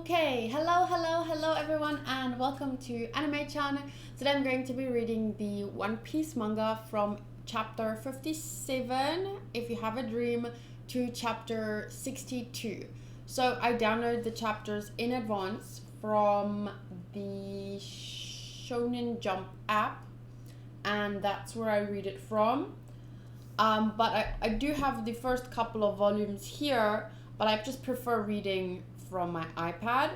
Okay, hello everyone and welcome to Anime-chan. Today I'm going to be reading the One Piece manga from chapter 57, If You Have a Dream, to chapter 62. So I downloaded the chapters in advance from the Shonen Jump app, and that's where I read it from. But I do have the first couple of volumes here, but I just prefer reading from my iPad.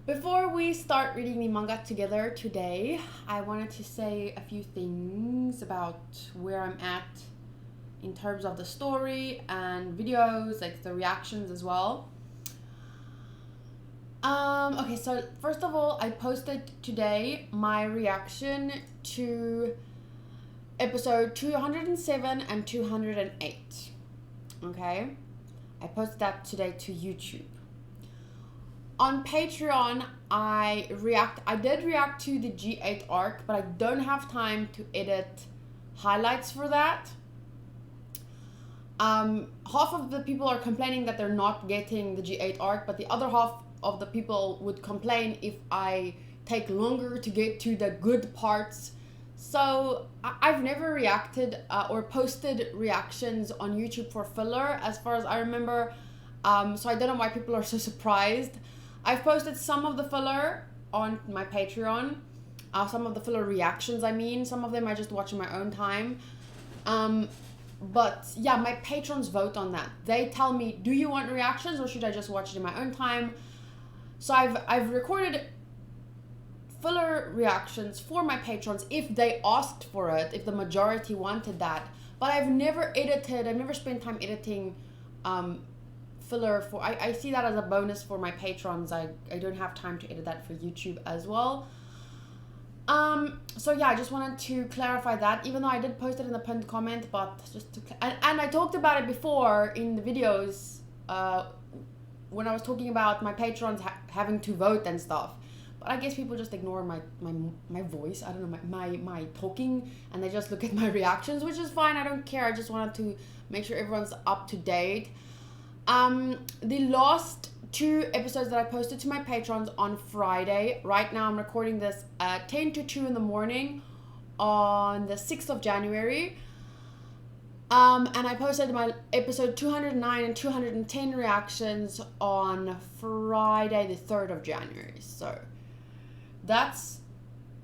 Before we start reading the manga together today, I wanted to say a few things about where I'm at in terms of the story and videos, like the reactions as well. Okay, so first of all, I posted today my reaction to episode 207 and 208. Okay, I posted that today to YouTube. On Patreon, I did react to the G8 arc, but I don't have time to edit highlights for that. Half of the people are complaining that they're not getting the G8 arc, but the other half of the people would complain if I take longer to get to the good parts. So I've never reacted or posted reactions on YouTube for filler, as far as I remember. So I don't know why people are so surprised. I've posted some of the filler on my Patreon, some of the filler reactions, I mean. Some of them I just watch in my own time. But yeah, my patrons vote on that. They tell me, do you want reactions or should I just watch it in my own time? So I've recorded filler reactions for my patrons if they asked for it, if the majority wanted that. But I've never spent time editing filler for, I see that as a bonus for my patrons. I don't have time to edit that for YouTube as well. So yeah, I just wanted to clarify that, even though I did post it in the pinned comment, but just to, and I talked about it before in the videos, when I was talking about my patrons having to vote and stuff. But I guess people just ignore my voice, I don't know, my talking, and they just look at my reactions, which is fine, I don't care. I just wanted to make sure everyone's up to date. The last two episodes that I posted to my patrons on Friday, right now I'm recording this at 10 to 2 in the morning on the 6th of January. And I posted my episode 209 and 210 reactions on Friday the 3rd of January. So that's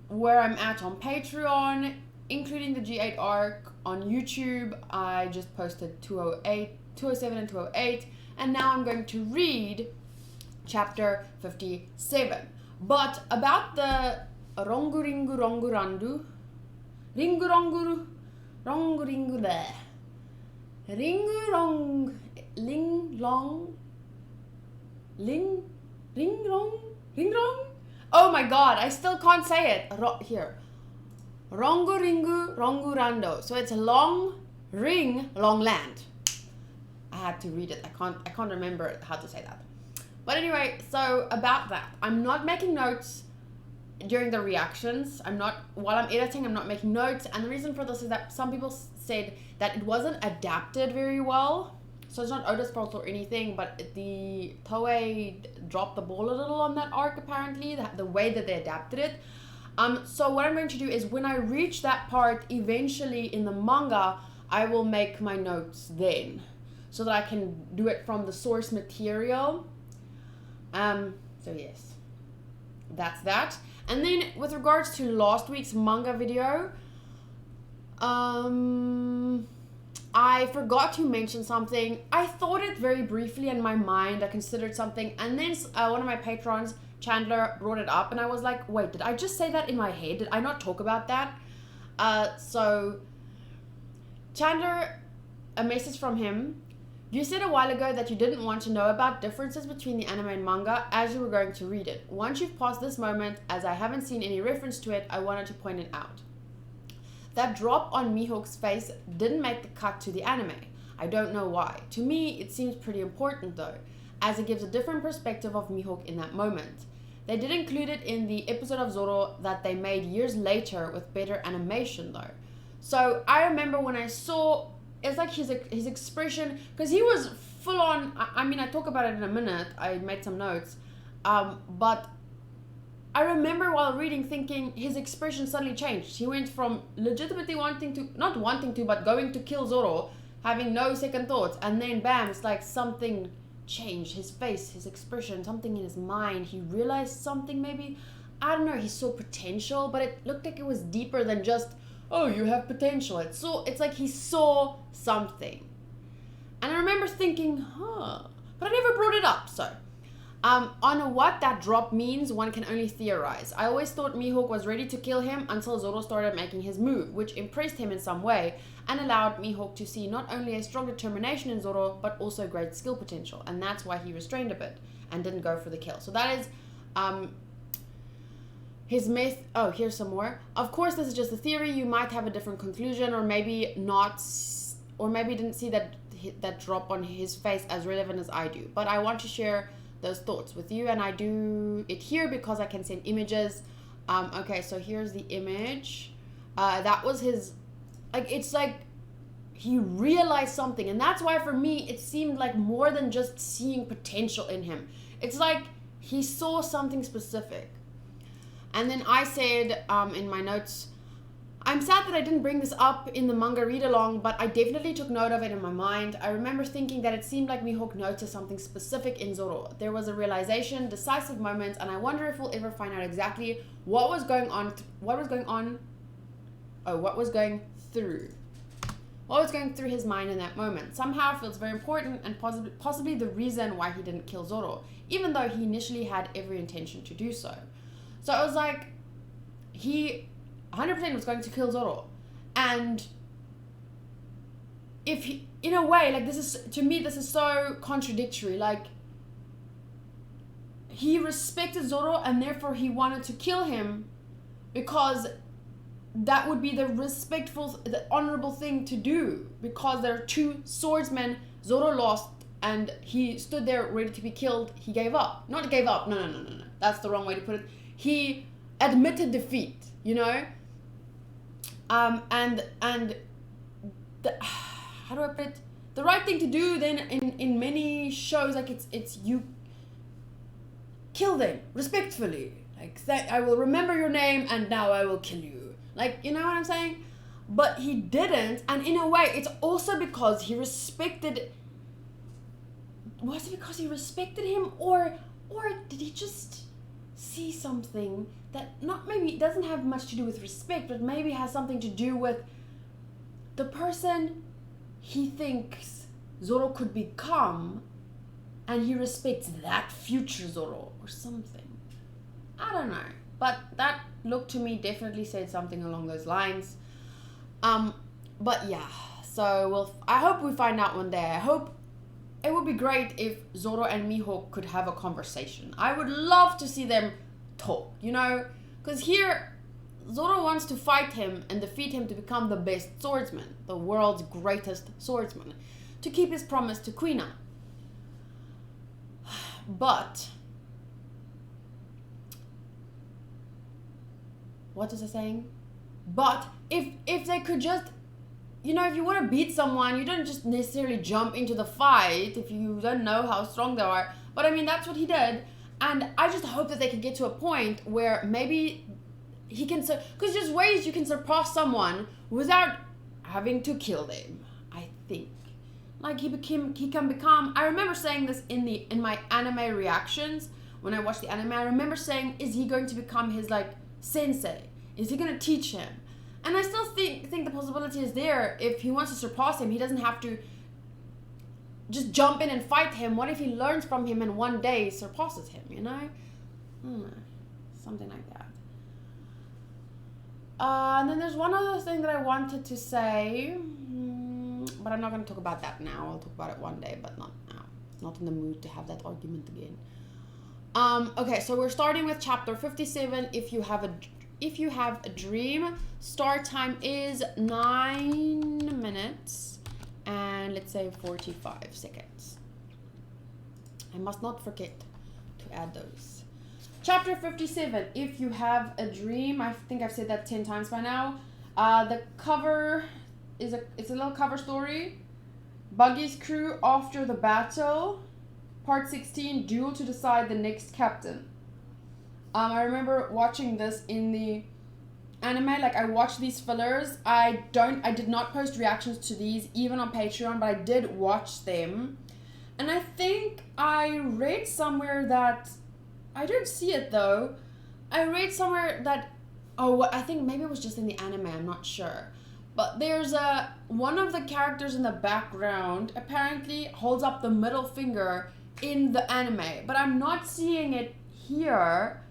where I'm at on Patreon, including the G8 arc. On YouTube, I just posted 207 and 208, and now I'm going to read chapter 57. But about the rongu ringu rongu randu, ringu rongu rongu ringu there, ringu rong ling long ling ring rong ring rong. Oh my god, I still can't say it. Here, rongu ringu rongu rando. So it's long ring long land. I had to read it. I can't remember how to say that. But anyway, so about that, I'm not making notes during the reactions. While I'm editing, I'm not making notes. And the reason for this is that some people said that it wasn't adapted very well. So it's not Oda's fault or anything, but the Toei dropped the ball a little on that arc, apparently, the way that they adapted it. So what I'm going to do is when I reach that part eventually in the manga, I will make my notes then, so that I can do it from the source material. So yes, that's that. And then with regards to last week's manga video, I forgot to mention something. I thought it very briefly in my mind. I considered something, and then one of my patrons, Chandler, brought it up, and I was like, wait, did I just say that in my head? Did I not talk about that? So Chandler, a message from him. You said a while ago that you didn't want to know about differences between the anime and manga as you were going to read it. Once you've passed this moment, as I haven't seen any reference to it, I wanted to point it out. That drop on Mihawk's face didn't make the cut to the anime. I don't know why. To me, it seems pretty important though, as it gives a different perspective of Mihawk in that moment. They did include it in the episode of Zoro that they made years later with better animation though. So I remember when I saw, it's like his expression, because he was full on, I mean, I talk about it in a minute, I made some notes. But I remember while reading thinking his expression suddenly changed. He went from legitimately not wanting to, but going to kill Zoro, having no second thoughts, and then bam, it's like something changed. His face, his expression, something in his mind. He realized something maybe. I don't know, he saw potential, but it looked like it was deeper than just, oh, you have potential. It's like he saw something. And I remember thinking, but I never brought it up, so. On what that drop means, one can only theorize. I always thought Mihawk was ready to kill him until Zoro started making his move, which impressed him in some way and allowed Mihawk to see not only a strong determination in Zoro, but also great skill potential. And that's why he restrained a bit and didn't go for the kill. So that is his myth. Oh, here's some more. Of course, this is just a theory. You might have a different conclusion, or maybe not, or maybe didn't see that drop on his face as relevant as I do. But I want to share those thoughts with you, and I do it here because I can send images. Okay, so here's the image. That was his, like, it's like he realized something, and that's why for me it seemed like more than just seeing potential in him. It's like he saw something specific. And then I said in my notes, I'm sad that I didn't bring this up in the manga read-along, but I definitely took note of it in my mind. I remember thinking that it seemed like Mihawk noticed something specific in Zoro. There was a realization, decisive moment, and I wonder if we'll ever find out exactly what was going through his mind in that moment. Somehow it feels very important and possibly the reason why he didn't kill Zoro, even though he initially had every intention to do so. So I was like, he 100% was going to kill Zoro. And if he, in a way, like, this is, to me, this is so contradictory. Like, he respected Zoro and therefore he wanted to kill him because that would be the respectful, the honorable thing to do, because there are two swordsmen. Zoro lost and he stood there ready to be killed. He gave up. Not gave up. No. That's the wrong way to put it. He admitted defeat, you know? And how do I put it? The right thing to do then in many shows, like, it's you kill them respectfully. Like, I will remember your name and now I will kill you. Like, you know what I'm saying? But he didn't, and in a way, it's also because he respected. Was it because he respected him, or did he just see something that maybe it doesn't have much to do with respect, but maybe has something to do with the person he thinks Zoro could become, and he respects that future Zoro or something. I don't know, but that look to me definitely said something along those lines. But yeah, so I hope we find out one day. I hope. It would be great if Zoro and Mihawk could have a conversation. I would love to see them talk, you know? Because here, Zoro wants to fight him and defeat him to become the best swordsman, the world's greatest swordsman, to keep his promise to Quina. But, what was I saying? But if they could just, you know, if you want to beat someone, you don't just necessarily jump into the fight if you don't know how strong they are. But I mean, that's what he did. And I just hope that they can get to a point where maybe he can, because there's ways you can surpass someone without having to kill them, I think. Like, he can become, I remember saying this in my anime reactions, when I watched the anime, I remember saying, is he going to become his, like, sensei? Is he going to teach him? And I still think the possibility is there. If he wants to surpass him, he doesn't have to just jump in and fight him. What if he learns from him and one day surpasses him, you know? Something like that. And then there's one other thing that I wanted to say, but I'm not going to talk about that now. I'll talk about it one day, but not now. Not in the mood to have that argument again. Okay, so we're starting with chapter 57. If you have a dream, start time is 9 minutes and let's say 45 seconds. I must not forget to add those. Chapter 57, if you have a dream. I think I've said that 10 times by now. The cover it's a little cover story. Buggy's crew after the battle. Part 16, Duel to Decide the Next Captain. I remember watching this in the anime. Like, I watched these fillers. I did not post reactions to these, even on Patreon, but I did watch them. And I think I read somewhere that, I don't see it though. I read somewhere that, I think maybe it was just in the anime, I'm not sure. But there's one of the characters in the background apparently holds up the middle finger in the anime, but I'm not seeing it here.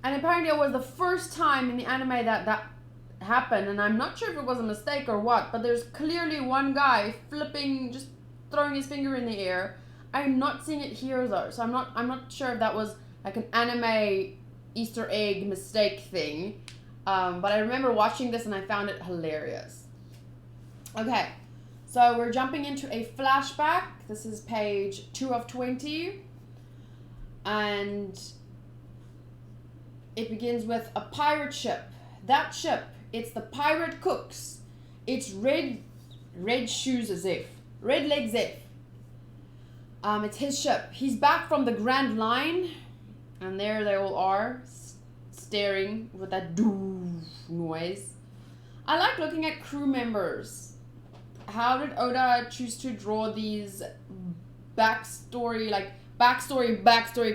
And apparently it was the first time in the anime that happened, and I'm not sure if it was a mistake or what, but there's clearly one guy flipping, just throwing his finger in the air. I'm not seeing it here though, so I'm not sure if that was like an anime Easter egg mistake thing. But I remember watching this and I found it hilarious. Okay, so we're jumping into a flashback. This is page 2 of 20. And it begins with a pirate ship. That ship, it's the Pirate Cooks. It's Red Shoes Zeph. Red Leg Zeph. It's his ship. He's back from the Grand Line. And there they all are, staring with that doo noise. I like looking at crew members. How did Oda choose to draw these backstory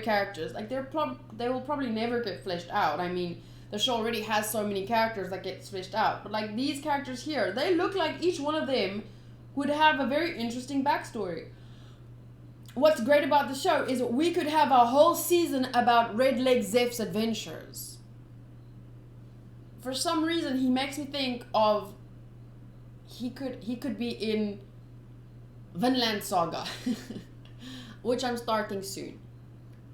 characters? Like, they will probably never get fleshed out. I mean, the show already has so many characters that get fleshed out. But like these characters here, they look like each one of them would have a very interesting backstory. What's great about the show is we could have a whole season about Red Leg Zeph's adventures. For some reason, he makes me think of he could be in Vinland Saga, which I'm starting soon.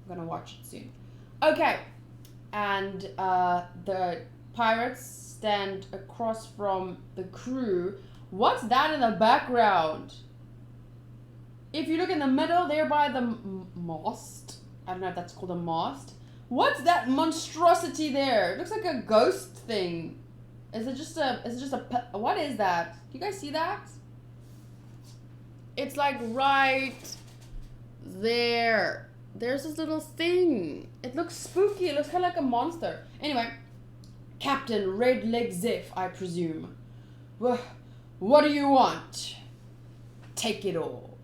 I'm gonna watch it soon. Okay, and the pirates stand across from the crew. What's that in the background? If you look in the middle, there by the mast. I don't know if that's called a mast. What's that monstrosity there? It looks like a ghost thing. Is it just a, what is that? Do you guys see that? It's like right there. There's this little thing. It looks spooky. It looks kind of like a monster. Anyway, Captain Red Leg Zeph, I presume. What do you want? Take it all.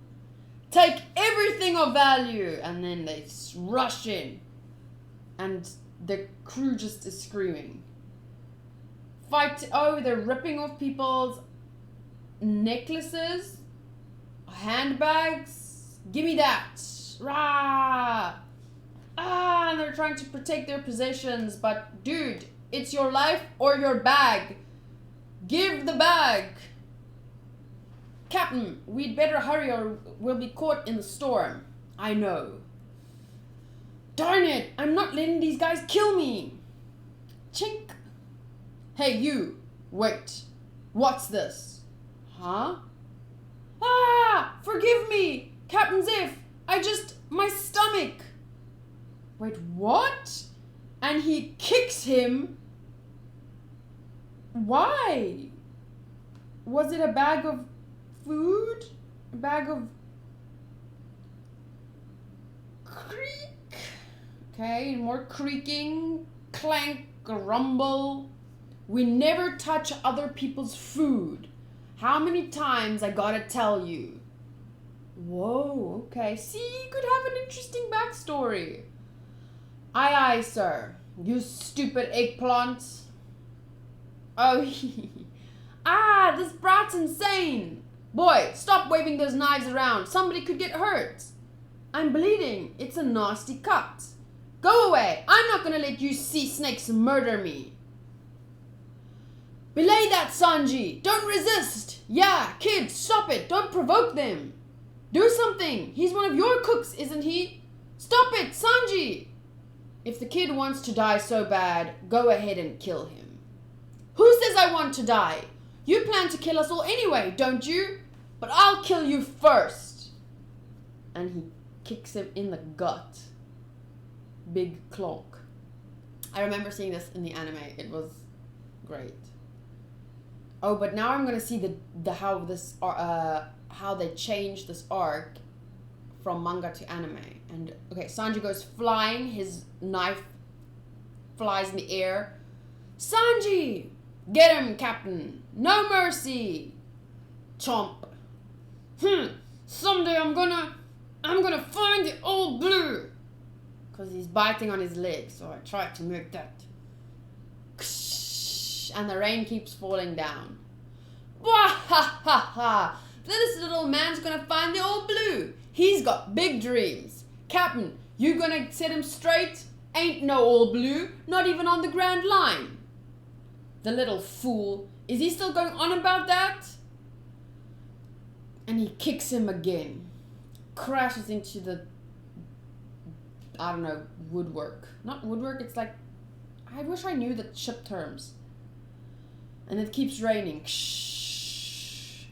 Take everything of value. And then they rush in. And the crew just is screaming. Fight. Oh, they're ripping off people's necklaces. Handbags. Give me that. Rah. And they're trying to protect their possessions. But dude, it's your life or your bag. Give the bag. Captain, we'd better hurry or we'll be caught in the storm. I know. Darn it, I'm not letting these guys kill me. Chink. Hey, you. Wait. What's this? Huh? Ah! Forgive me! Captain Zeph! My stomach! Wait, what? And he kicks him? Why? Was it a bag of food? A bag of... creak? Okay, more creaking. Clank, rumble. We never touch other people's food. How many times I gotta tell you? Whoa, okay. See, you could have an interesting backstory. Aye, aye, sir. You stupid eggplant. Oh, this brat's insane. Boy, stop waving those knives around. Somebody could get hurt. I'm bleeding. It's a nasty cut. Go away. I'm not gonna let you sea snakes murder me. Belay that, Sanji. Don't resist. Yeah, kid, stop it. Don't provoke them. Do something. He's one of your cooks, isn't he? Stop it, Sanji. If the kid wants to die so bad, go ahead and kill him. Who says I want to die? You plan to kill us all anyway, don't you? But I'll kill you first. And he kicks him in the gut. Big clonk. I remember seeing this in the anime. It was great. Oh, but now I'm gonna see how they changed this arc from manga to anime. And okay, Sanji goes flying, his knife flies in the air. Sanji! Get him, Captain! No mercy! Chomp. Someday I'm gonna find the old blue! Because he's biting on his leg, so I tried to make that. And the rain keeps falling down. Wahahaha! This little man's gonna find the old blue. He's got big dreams. Captain, you gonna set him straight? Ain't no old blue, not even on the Grand Line. The little fool. Is he still going on about that? And he kicks him again. Crashes into the, I don't know, woodwork. Not woodwork, it's like, I wish I knew the ship terms. And it keeps raining. Shh.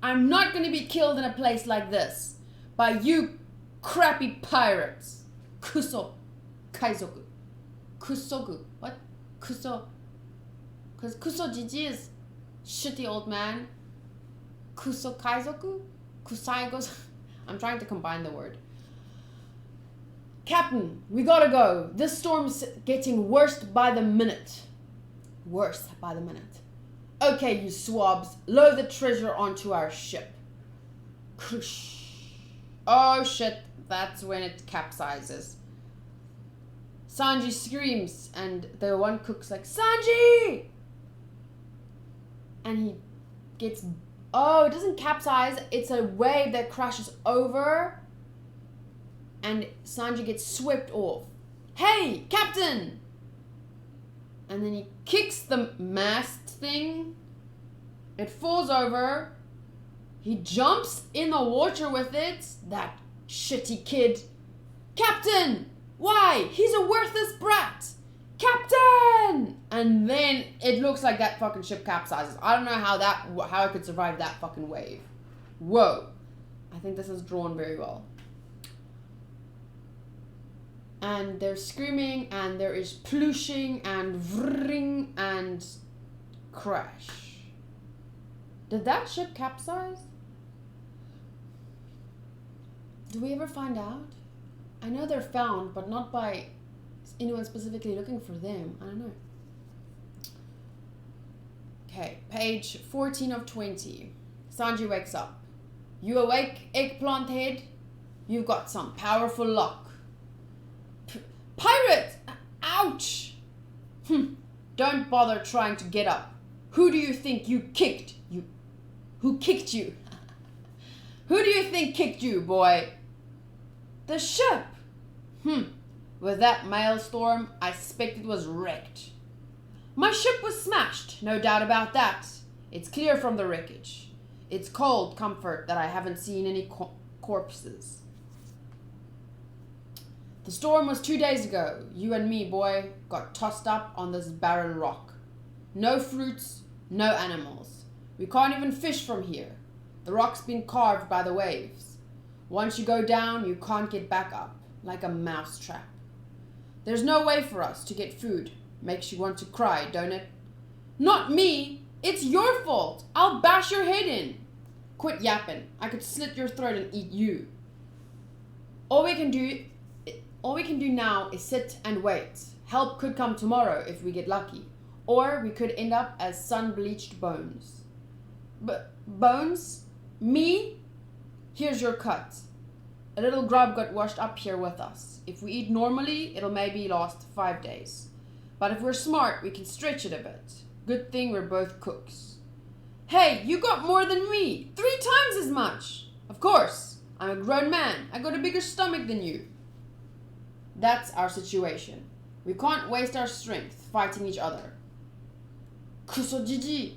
I'm not going to be killed in a place like this by you crappy pirates. Kuso. Kaizoku. Kusogu. What? Kuso. Because Kuso Jiji is shitty old man. Kuso Kaizoku? Kusai goes. I'm trying to combine the word. Captain, we gotta go. This storm's getting worse by the minute. Worse by the minute. Okay, you swabs, load the treasure onto our ship. Oh shit, that's when it capsizes. Sanji screams, and the one cook's like, Sanji! And he gets, oh, it doesn't capsize, it's a wave that crashes over, and Sanji gets swept off. Hey, Captain! And then he kicks the mast thing. It falls over. He jumps in the water with it. That shitty kid. Captain! Why? He's a worthless brat. Captain! And then it looks like that fucking ship capsizes. I don't know how it could survive that fucking wave. Whoa. I think this is drawn very well. And they're screaming, and there is plooshing, and vrring, and crash. Did that ship capsize? Do we ever find out? I know they're found, but not by anyone specifically looking for them. I don't know. Okay, page 14 of 20. Sanji wakes up. You awake, eggplant head? You've got some powerful luck. Pirate! Ouch! Don't bother trying to get up. Who do you think you kicked? Who kicked you? Who do you think kicked you, boy? The ship. With that maelstrom, I suspect it was wrecked. My ship was smashed, no doubt about that. It's clear from the wreckage. It's cold comfort that I haven't seen any corpses. The storm was 2 days ago. You and me, boy, got tossed up on this barren rock. No fruits, no animals. We can't even fish from here. The rock's been carved by the waves. Once you go down, you can't get back up, like a mouse trap. There's no way for us to get food. Makes you want to cry, don't it? Not me! It's your fault! I'll bash your head in! Quit yapping. I could slit your throat and eat you. All we can do now is sit and wait. Help could come tomorrow if we get lucky. Or we could end up as sun-bleached bones. Bones? Me? Here's your cut. A little grub got washed up here with us. If we eat normally, it'll maybe last 5 days. But if we're smart, we can stretch it a bit. Good thing we're both cooks. Hey, you got more than me! 3 times as much! Of course, I'm a grown man. I got a bigger stomach than you. That's our situation. We can't waste our strength fighting each other. Kusojiji.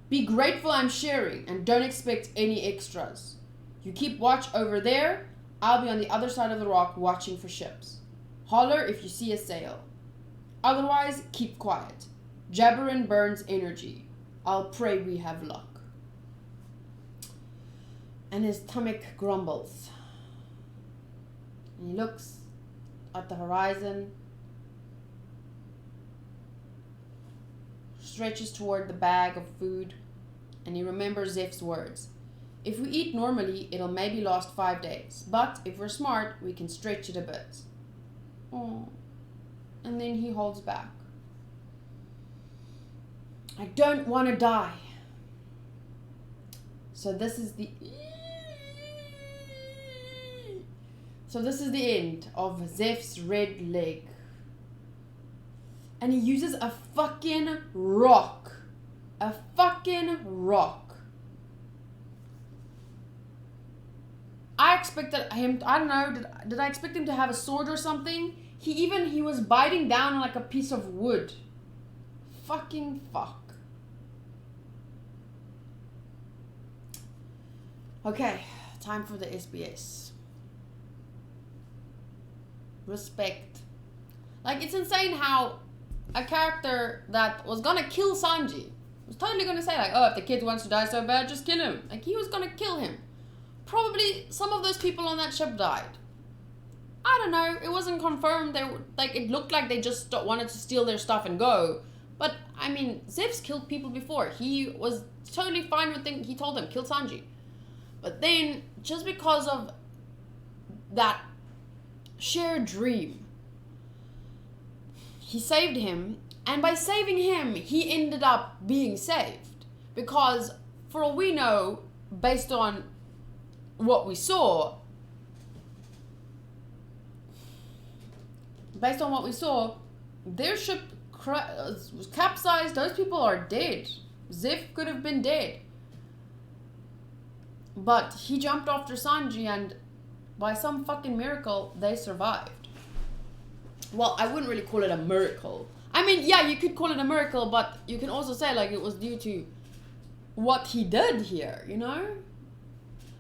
Be grateful I'm sharing and don't expect any extras. You keep watch over there. I'll be on the other side of the rock watching for ships. Holler if you see a sail. Otherwise, keep quiet. Jabbering burns energy. I'll pray we have luck. And his stomach grumbles. And he looks at the horizon, stretches toward the bag of food, and he remembers Zeph's words. If we eat normally, it'll maybe last 5 days. But if we're smart, we can stretch it a bit. Oh. And then he holds back. I don't want to die. So this is the end of Zeph's red leg. And he uses a fucking rock. A fucking rock. I expected him, I don't know, did I expect him to have a sword or something? He was biting down on like a piece of wood. Fucking fuck. Okay, time for the SBS. Respect. Like, it's insane how a character that was gonna kill Sanji was totally gonna say like, oh, if the kid wants to die so bad, just kill him. Like, he was gonna kill him. Probably some of those people on that ship died. I don't know. It wasn't confirmed. They were, like, it looked like they just wanted to steal their stuff and go. But I mean, Zeph's killed people before. He was totally fine with things. He told them kill Sanji. But then, just because of that shared dream, he saved him. And by saving him, he ended up being saved. Because for all we know, based on what we saw, their ship was capsized. Those people are dead. Zeph could have been dead. But he jumped after Sanji, and by some fucking miracle, they survived. Well, I wouldn't really call it a miracle. I mean, yeah, you could call it a miracle, but you can also say, like, it was due to what he did here, you know?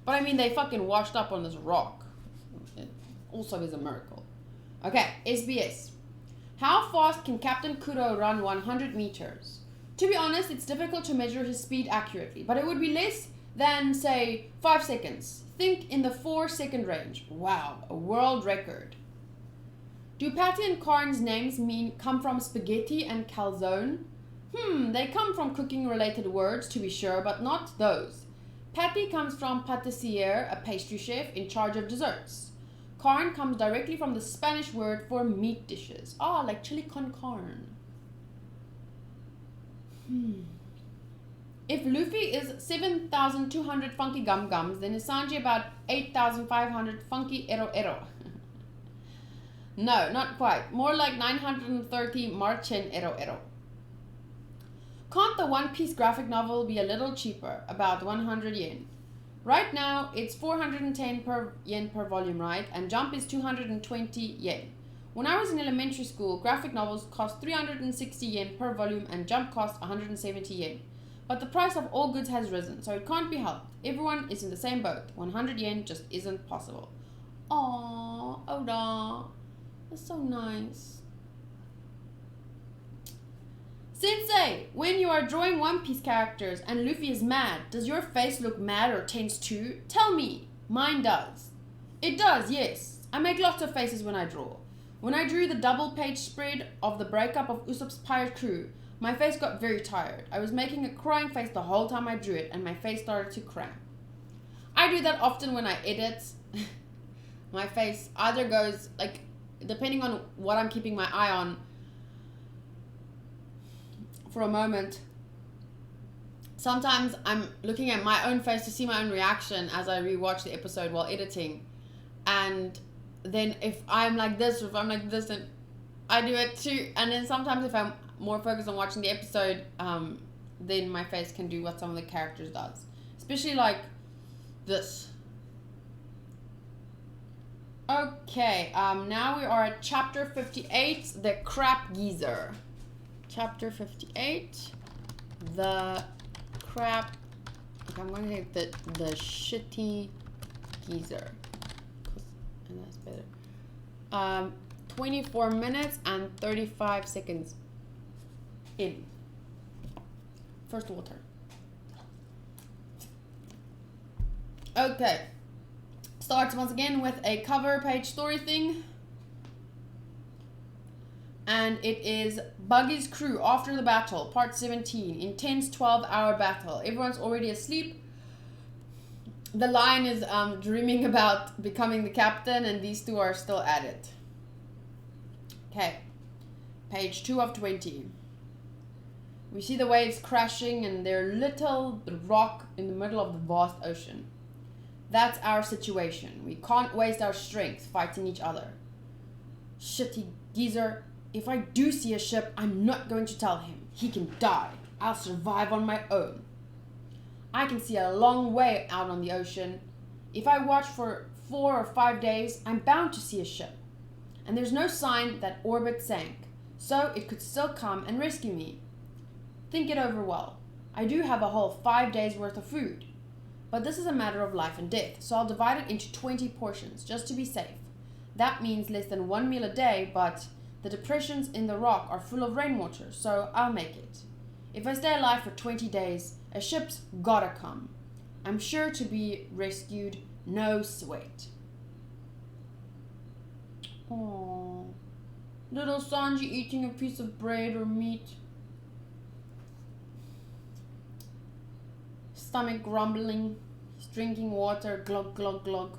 But I mean, they fucking washed up on this rock. It also is a miracle. Okay, SBS. How fast can Captain Kuro run 100 meters? To be honest, it's difficult to measure his speed accurately, but it would be less than, say, 5 seconds. Think in the 4-second range. Wow, a world record. Do Patty and Karn's names come from spaghetti and calzone? They come from cooking-related words, to be sure, but not those. Patty comes from patissier, a pastry chef in charge of desserts. Carn comes directly from the Spanish word for meat dishes. Ah, like chili con carne. If Luffy is 7,200 funky gum-gums, then is Sanji about 8,500 funky ero-ero? No, not quite. More like 930 Marchen ero-ero. Can't the One Piece graphic novel be a little cheaper? About 100 yen. Right now, it's 410 yen per volume, right? And Jump is 220 yen. When I was in elementary school, graphic novels cost 360 yen per volume and Jump cost 170 yen. But the price of all goods has risen, so it can't be helped. Everyone is in the same boat. 100 yen just isn't possible. Aww, Oda. That's so nice. Sensei, when you are drawing One Piece characters and Luffy is mad, does your face look mad or tense too? Tell me. Mine does. It does, yes. I make lots of faces when I draw. When I drew the double-page spread of the breakup of Usopp's pirate crew, my face got very tired. I was making a crying face the whole time I drew it, and my face started to cramp. I do that often when I edit. My face either goes, like, depending on what I'm keeping my eye on, for a moment. Sometimes I'm looking at my own face to see my own reaction as I rewatch the episode while editing. And then if I'm like this or if I'm like this, then I do it too. And then sometimes if I'm more focused on watching the episode, then my face can do what some of the characters does. Especially like this. Okay, now we are at chapter 58, the crap geezer. Chapter 58, the crap, okay, I'm going to take the shitty geezer, and that's better. 24 minutes and 35 seconds in. First water. Okay, starts once again with a cover page story thing. And it is Buggy's crew after the battle, part 17. Intense 12-hour battle. Everyone's already asleep. The lion is dreaming about becoming the captain, and these two are still at it. Okay. Page 2 of 20. We see the waves crashing and their little rock in the middle of the vast ocean. That's our situation. We can't waste our strength fighting each other. Shitty geezer. If I do see a ship, I'm not going to tell him. He can die. I'll survive on my own. I can see a long way out on the ocean. If I watch for 4 or 5 days, I'm bound to see a ship. And there's no sign that orbit sank, so it could still come and rescue me. Think it over well. I do have a whole 5 days worth of food. But this is a matter of life and death, so I'll divide it into 20 portions, just to be safe. That means less than 1 meal a day, but the depressions in the rock are full of rainwater, so I'll make it. If I stay alive for 20 days, a ship's gotta come. I'm sure to be rescued, no sweat. Aww. Little Sanji eating a piece of bread or meat. Stomach grumbling. He's drinking water. Glug, glug, glug.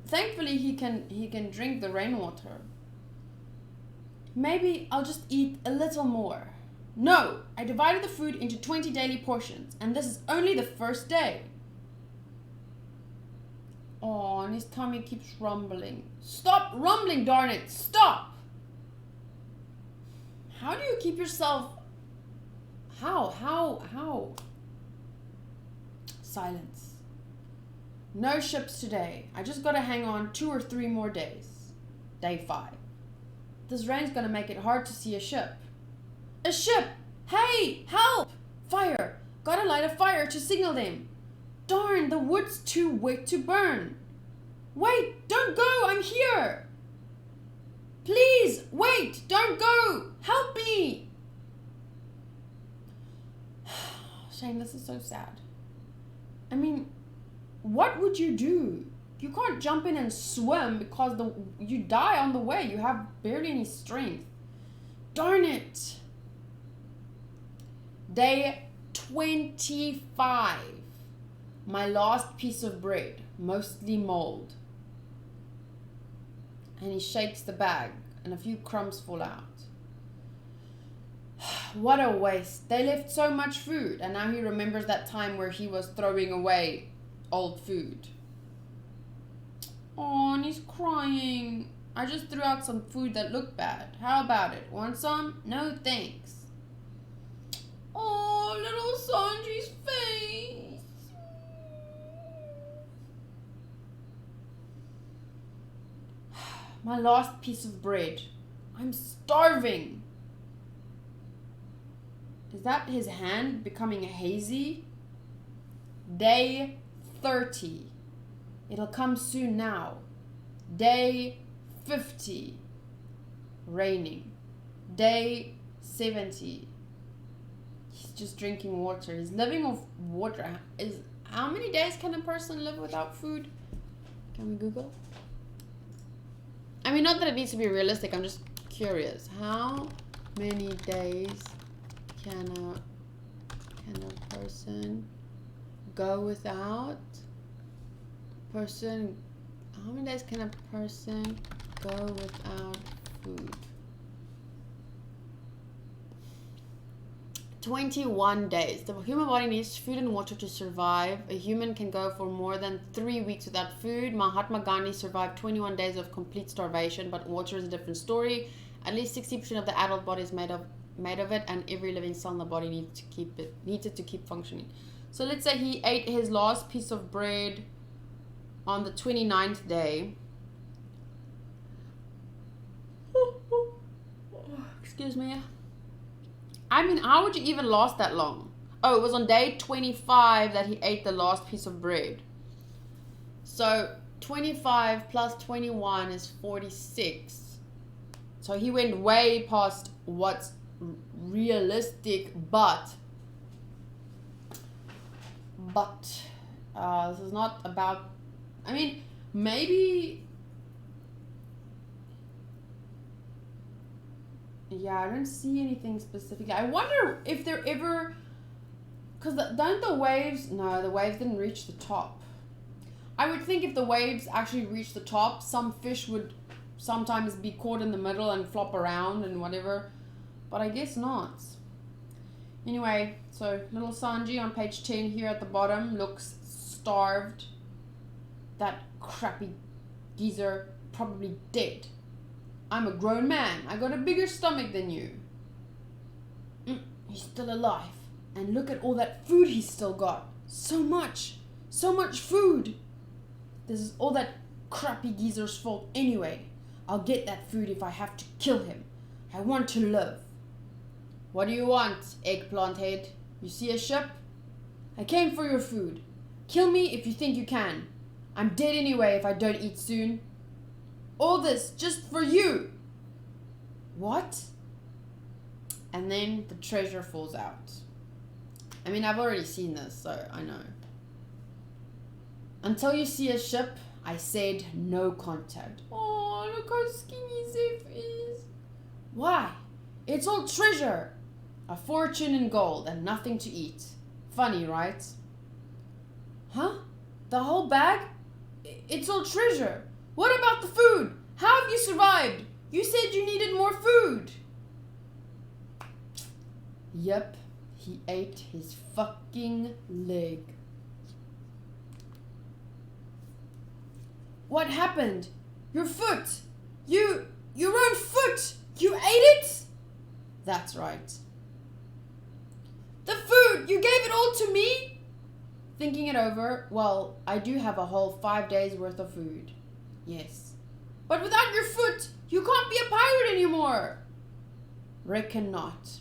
Thankfully, he can drink the rainwater. Maybe I'll just eat a little more. No! I divided the food into 20 daily portions, and this is only the first day. Oh, and his tummy keeps rumbling. Stop rumbling, darn it! Stop! How do you keep yourself... How? Silence. No ships today. I just gotta hang on 2 or 3 more days. Day 5. This rain's gonna make it hard to see a ship. A ship! Hey! Help! Fire! Gotta light a fire to signal them. Darn, the wood's too wet to burn. Wait! Don't go! I'm here! Please! Wait! Don't go! Help me! Shane, this is so sad. I mean, what would you do? You can't jump in and swim because you die on the way. You have barely any strength. Darn it! Day 25. My last piece of bread, mostly mold. And he shakes the bag, and a few crumbs fall out. What a waste. They left so much food, and now he remembers that time where he was throwing away old food. Oh, and he's crying. I just threw out some food that looked bad. How about it? Want some? No, thanks. Oh, little Sanji's face. My last piece of bread. I'm starving. Is that his hand becoming hazy? Day 30. It'll come soon now. Day 50. Raining. Day 70. He's just drinking water. He's living off water. How many days can a person live without food? Can we Google? I mean, not that it needs to be realistic. I'm just curious. How many days can a person go without? How many days can a person go without food? 21 days. The human body needs food and water to survive. A human can go for more than 3 weeks without food. Mahatma Gandhi survived 21 days of complete starvation, but water is a different story. At least 60% of the adult body is made of it, and every living cell in the body needs it to keep functioning. So let's say he ate his last piece of bread on the 29th day. Excuse me. I mean, how would you even last that long? Oh, it was on day 25 that he ate the last piece of bread. So 25 plus 21 is 46. So he went way past what's realistic, but this is not about, I mean, maybe, yeah, I don't see anything specifically. I wonder if they're ever, because don't the waves, no, the waves didn't reach the top. I would think if the waves actually reached the top, some fish would sometimes be caught in the middle and flop around and whatever. But I guess not. Anyway, so little Sanji on page 10 here at the bottom looks starved. That crappy geezer probably dead. I'm a grown man. I got a bigger stomach than you. He's still alive. And look at all that food he's still got. So much food. This is all that crappy geezer's fault anyway. I'll get that food if I have to kill him. I want to live. What do you want, eggplant head? You see a ship? I came for your food. Kill me if you think you can. I'm dead anyway if I don't eat soon. All this just for you. What? And then the treasure falls out. I mean, I've already seen this, so I know. Until you see a ship, I said no contact. Oh, look how skinny Zeph is. Why? It's all treasure. A fortune in gold and nothing to eat. Funny, right? Huh? The whole bag? It's all treasure. What about the food? How have you survived? You said you needed more food. Yep, he ate his fucking leg. What happened? Your foot! Your own foot! You ate it? That's right. The food! You gave it all to me? Thinking it over, well, I do have a whole 5 days worth of food. Yes. But without your foot, you can't be a pirate anymore. Reckon not.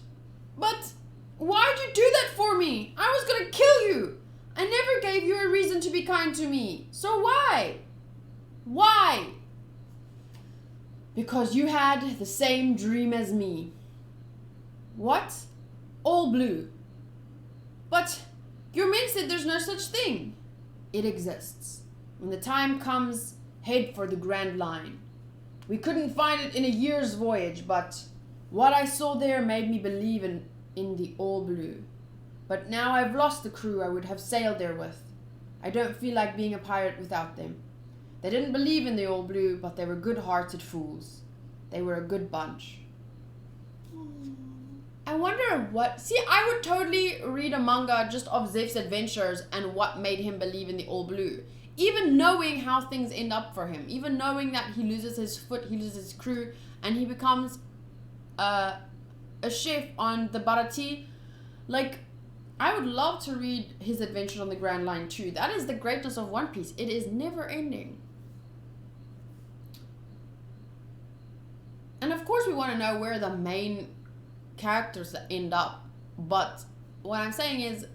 But why'd you do that for me? I was gonna kill you. I never gave you a reason to be kind to me. So why? Why? Because you had the same dream as me. What? All blue. But your men said there's no such thing. It exists. When the time comes, head for the Grand Line. We couldn't find it in a year's voyage, but what I saw there made me believe in the all blue. But now I've lost the crew I would have sailed there with. I don't feel like being a pirate without them. They didn't believe in the all blue, but they were good-hearted fools. They were a good bunch. I wonder what... See, I would totally read a manga just of Zeph's adventures and what made him believe in the all blue. Even knowing how things end up for him. Even knowing that he loses his foot, he loses his crew, and he becomes a chef on the Barati. Like, I would love to read his adventures on the Grand Line too. That is the greatness of One Piece. It is never ending. And of course we want to know where the main characters end up. But what I'm saying is,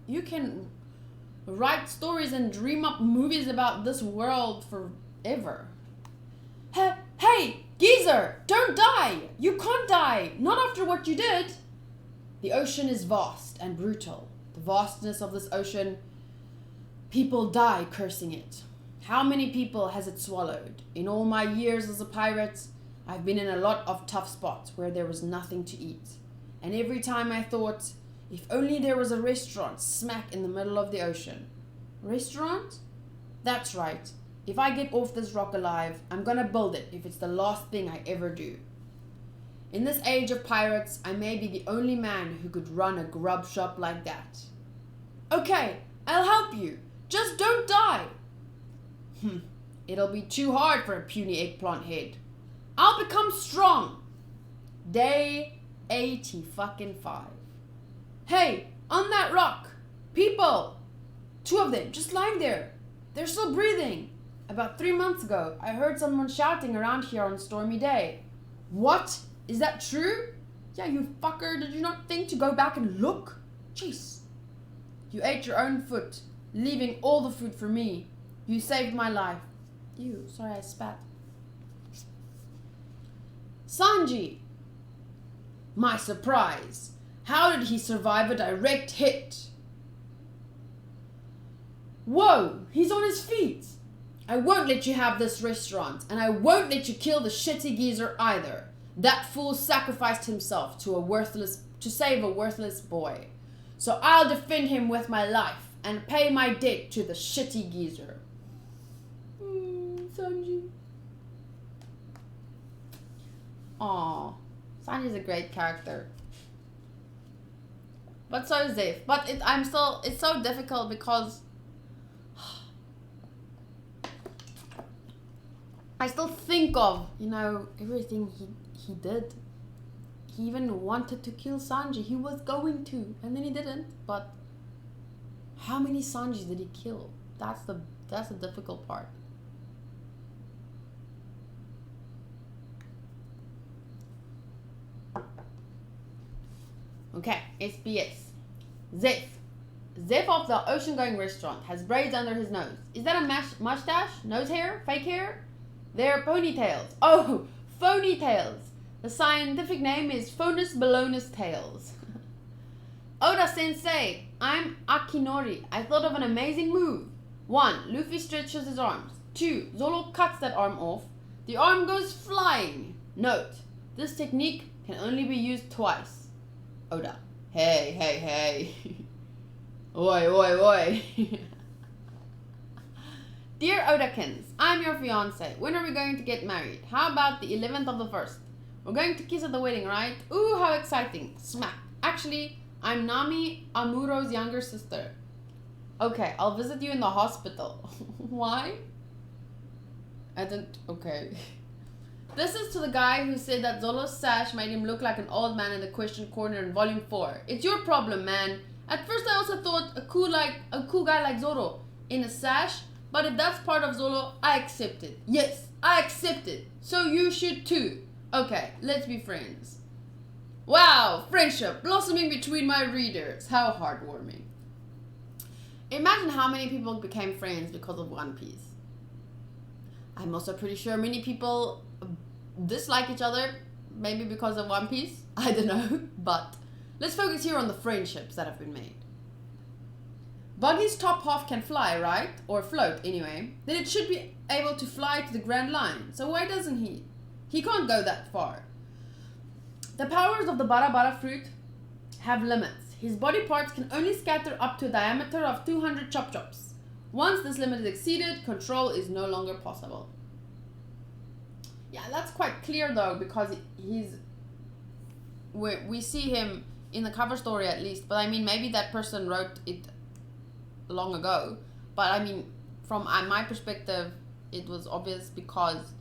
you can write stories and dream up movies about this world forever. Hey, geezer, don't die! You can't die! Not after what you did! The ocean is vast and brutal. The vastness of this ocean, people die cursing it. How many people has it swallowed? In all my years as a pirate, I've been in a lot of tough spots where there was nothing to eat. And every time I thought, if only there was a restaurant smack in the middle of the ocean. Restaurant? That's right. If I get off this rock alive, I'm gonna build it if it's the last thing I ever do. In this age of pirates, I may be the only man who could run a grub shop like that. Okay, I'll help you. Just don't die. It'll be too hard for a puny eggplant head. I'll become strong. Day 85. Hey, on that rock. People. 2 of them, just lying there. They're still breathing. About 3 months ago, I heard someone shouting around here on a stormy day. What? Is that true? Yeah, you fucker. Did you not think to go back and look? Jeez. You ate your own foot, leaving all the food for me. You saved my life. Ew, sorry I spat. Sanji. My surprise. How did he survive a direct hit? Whoa, he's on his feet. I won't let you have this restaurant, and I won't let you kill the shitty geezer either. That fool sacrificed himself to save a worthless boy. So I'll defend him with my life. and pay my debt to the shitty geezer. Sanji. Aww. Sanji's a great character. But so is Zeph. But it's so difficult because I still think of, you know, everything he did. He even wanted to kill Sanji. He was going to, and then he didn't. But how many Sanjis did he kill? That's the difficult part. Okay, SBS. Zeph of the ocean-going restaurant has braids under his nose. Is that a mustache? Nose hair? Fake hair? They're ponytails. Oh, phony tails. The scientific name is Phonus balonus tails. Oda-sensei, I'm Akinori. I thought of an amazing move. 1. Luffy stretches his arms. 2. Zoro cuts that arm off. The arm goes flying. Note, this technique can only be used twice. Oda. Hey. Oi. Dear Odakins, I'm your fiance. When are we going to get married? How about the 11th of the 1st? We're going to kiss at the wedding, right? Ooh, how exciting. Smack. Actually, I'm Nami Amuro's younger sister. Okay, I'll visit you in the hospital. Why? Okay. This is to the guy who said that Zolo's sash made him look like an old man in the question corner in volume 4. It's your problem, man. At first I also thought a cool guy like Zoro in a sash, but if that's part of Zoro, I accept it. Yes, I accept it. So you should too. Okay, let's be friends. Wow, friendship blossoming between my readers. How heartwarming. Imagine how many people became friends because of One Piece. I'm also pretty sure many people dislike each other, maybe because of One Piece. I don't know, but let's focus here on the friendships that have been made. Buggy's top half can fly, right? Or float, anyway. Then it should be able to fly to the Grand Line. So why doesn't he? He can't go that far. The powers of the Bara Bara fruit have limits. His body parts can only scatter up to a diameter of 200 chop chops. Once this limit is exceeded, control is no longer possible. Yeah, that's quite clear though, because we see him in the cover story at least, but I mean, maybe that person wrote it long ago, but I mean, from my perspective, it was obvious because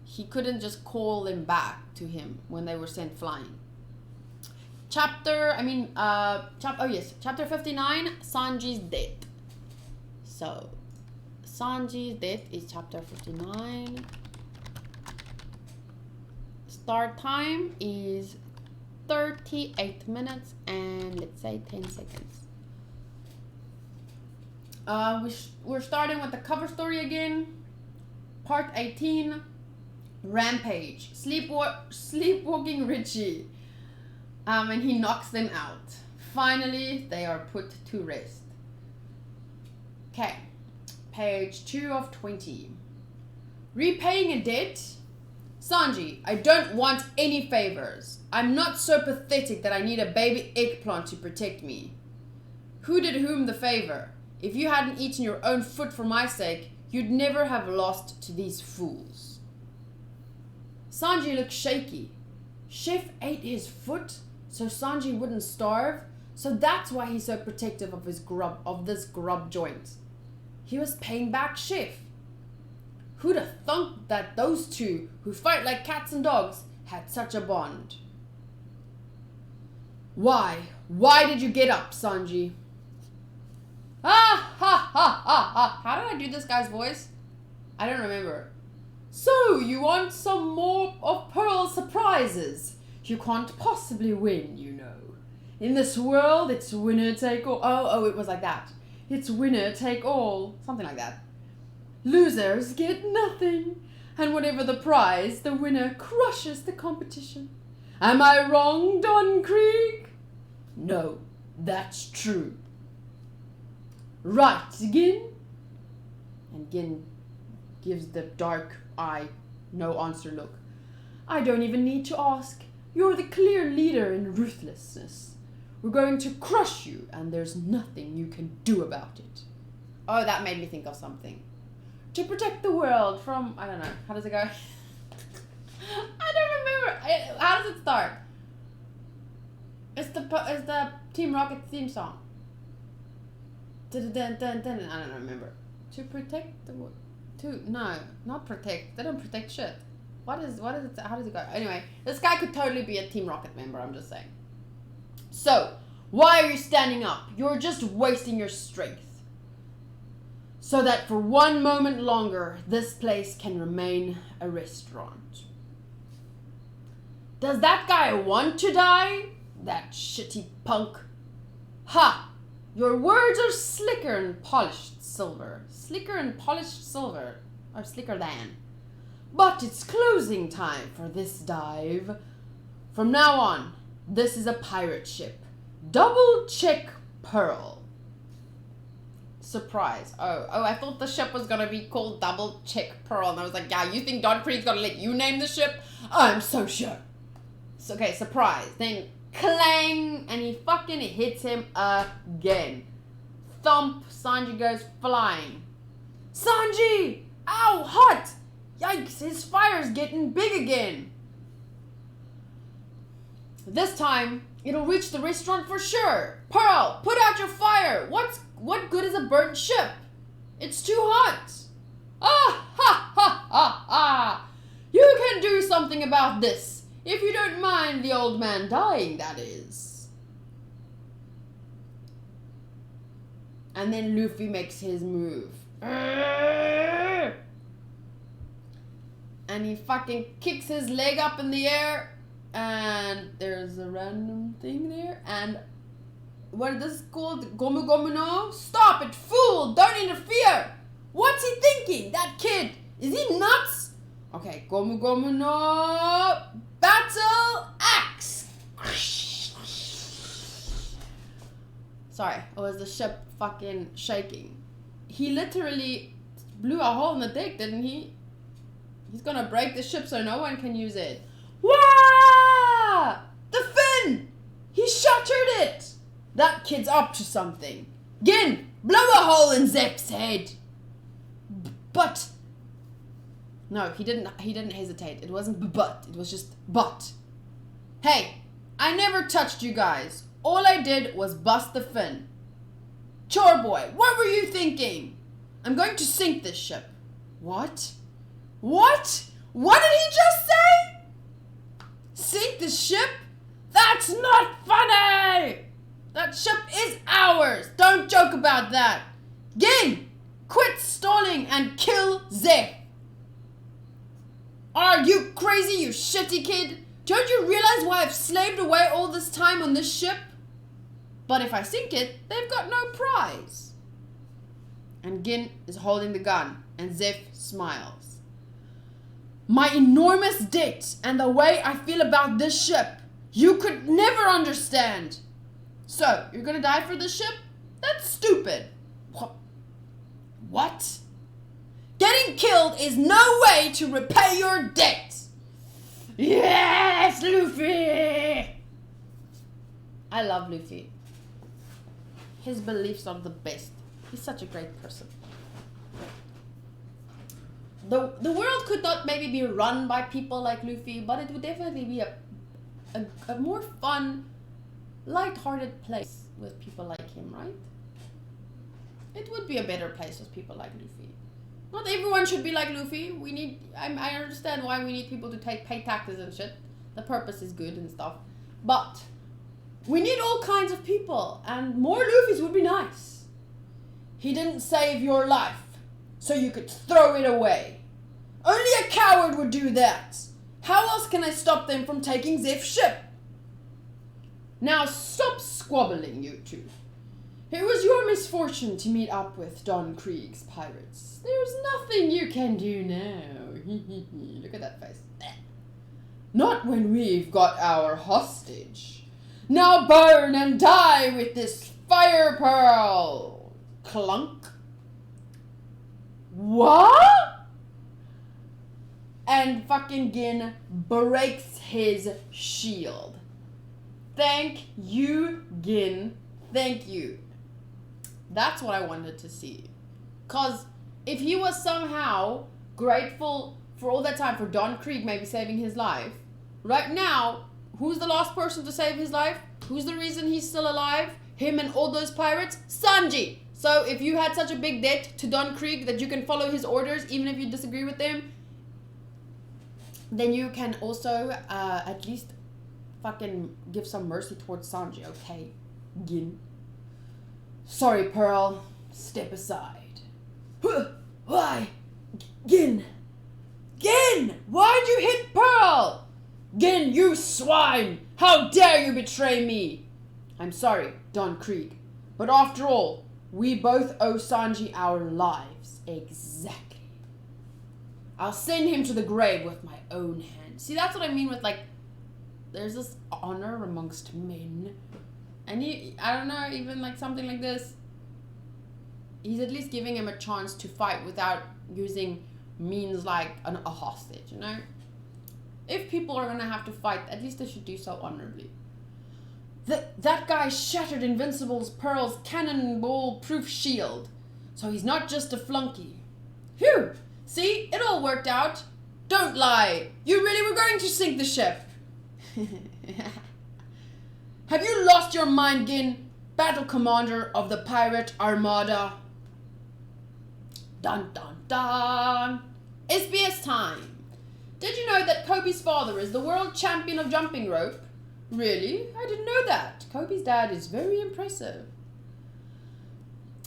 he couldn't just call them back to him when they were sent flying. Chapter 59, Sanji's death. So, Sanji's death is chapter 59. Start time is 38 minutes and let's say 10 seconds. We're starting with the cover story again. Part 18, Rampage. Sleepwalking Richie. And he knocks them out. Finally, they are put to rest. Okay, page 2 of 20. Repaying a debt? Sanji, I don't want any favors. I'm not so pathetic that I need a baby eggplant to protect me. Who did whom the favor? If you hadn't eaten your own foot for my sake, you'd never have lost to these fools. Sanji looked shaky. Chef ate his foot so Sanji wouldn't starve, so that's why he's so protective of this grub joint. He was paying back Chef. Who'd have thunk that those two, who fight like cats and dogs, had such a bond? Why? Why did you get up, Sanji? Ah, ha, ha, ha, ha. How did I do this guy's voice? I don't remember. So, you want some more of Pearl's surprises? You can't possibly win, you know. In this world, it's winner take all. Oh, it was like that. It's winner take all. Something like that. Losers get nothing. And whatever the prize, the winner crushes the competition. Am I wrong, Don Krieg? No, that's true. Right, Gin? And Gin gives the dark eye, no answer look. I don't even need to ask. You're the clear leader in ruthlessness. We're going to crush you, and there's nothing you can do about it. Oh, that made me think of something. To protect the world from... I don't know. How does it go? I don't remember. How does it start? It's the Team Rocket theme song. Dun, dun, dun, dun, dun. I don't remember. To protect the world. No, not protect. They don't protect shit. What is it? How does it go? Anyway, this guy could totally be a Team Rocket member, I'm just saying. So, why are you standing up? You're just wasting your strength. So that for one moment longer, this place can remain a restaurant. Does that guy want to die? That shitty punk. Ha! Your words are slicker and polished silver. Slicker and polished silver. Or slicker than. But it's closing time for this dive. From now on, this is a pirate ship. Double check Pearl. Surprise. Oh, I thought the ship was gonna be called Double Check Pearl. And I was like, yeah, you think Don Creed's gonna let you name the ship? I'm so sure. So, okay, surprise. Then clang, and he fucking hits him again. Thump, Sanji goes flying. Sanji! Ow, hot! Yikes, his fire's getting big again. This time, it'll reach the restaurant for sure. Pearl, put out your fire. What good is a burnt ship? It's too hot. Ah, ha, ha, ha, ha. You can do something about this. If you don't mind the old man dying, that is. And then Luffy makes his move. And he fucking kicks his leg up in the air. And there's a random thing there. And what is this called? Gomu Gomu no? Stop it, fool! Don't interfere! What's he thinking? That kid! Is he nuts? Okay, Gomu Gomu no... Battle axe! Sorry, it was the ship fucking shaking. He literally blew a hole in the deck, didn't he? He's gonna break the ship so no one can use it. Wah! The fin! He shattered it! That kid's up to something. Gin, blow a hole in Zep's head. But... No, he didn't hesitate. It wasn't but. It was just but. Hey, I never touched you guys. All I did was bust the fin. Chore boy, what were you thinking? I'm going to sink this ship. What? What? What did he just say? Sink the ship? That's not funny! That ship is ours! Don't joke about that! Gin! Quit stalling and kill Zeph! Are you crazy, you shitty kid? Don't you realize why I've slaved away all this time on this ship? But if I sink it, they've got no prize. And Gin is holding the gun, and Zeph smiles. My enormous debt and the way I feel about this ship, you could never understand. So, you're gonna die for this ship? That's stupid. What? Getting killed is no way to repay your debt. Yes, Luffy! I love Luffy. His beliefs are the best. He's such a great person. The world could not maybe be run by people like Luffy, but it would definitely be a more fun, light-hearted place with people like him, right? It would be a better place with people like Luffy. Not everyone should be like Luffy. I understand why we need people to pay taxes and shit. The purpose is good and stuff. But we need all kinds of people, and more Luffys would be nice. He didn't save your life, so you could throw it away. Only a coward would do that. How else can I stop them from taking Zeph's ship? Now stop squabbling, you two. It was your misfortune to meet up with Don Krieg's pirates. There's nothing you can do now. Look at that face. Not when we've got our hostage. Now burn and die with this fire pearl. Clunk. What? And fucking Gin breaks his shield. Thank you, Gin. Thank you. That's what I wanted to see. Because if he was somehow grateful for all that time for Don Krieg maybe saving his life, right now, who's the last person to save his life? Who's the reason he's still alive? Him and all those pirates? Sanji! So if you had such a big debt to Don Krieg that you can follow his orders even if you disagree with them, then you can also at least fucking give some mercy towards Sanji, okay? Gin. Sorry, Pearl. Step aside. Why? Gin! Gin! Why'd you hit Pearl? Gin, you swine! How dare you betray me? I'm sorry, Don Krieg. But after all, we both owe Sanji our lives. Exactly. I'll send him to the grave with my own hand. See, that's what I mean with, like, there's this honor amongst men. And I don't know, even like something like this, he's at least giving him a chance to fight without using means like a hostage, you know? If people are gonna have to fight, at least they should do so honorably. That guy shattered Invincible's Pearl's cannonball-proof shield. So he's not just a flunky. Phew! See? It all worked out. Don't lie. You really were going to sink the ship. Have you lost your mind, Gin? Battle commander of the pirate armada. Dun dun dun. SBS time. Did you know that Kobe's father is the world champion of jumping rope? Really? I didn't know that. Kobe's dad is very impressive.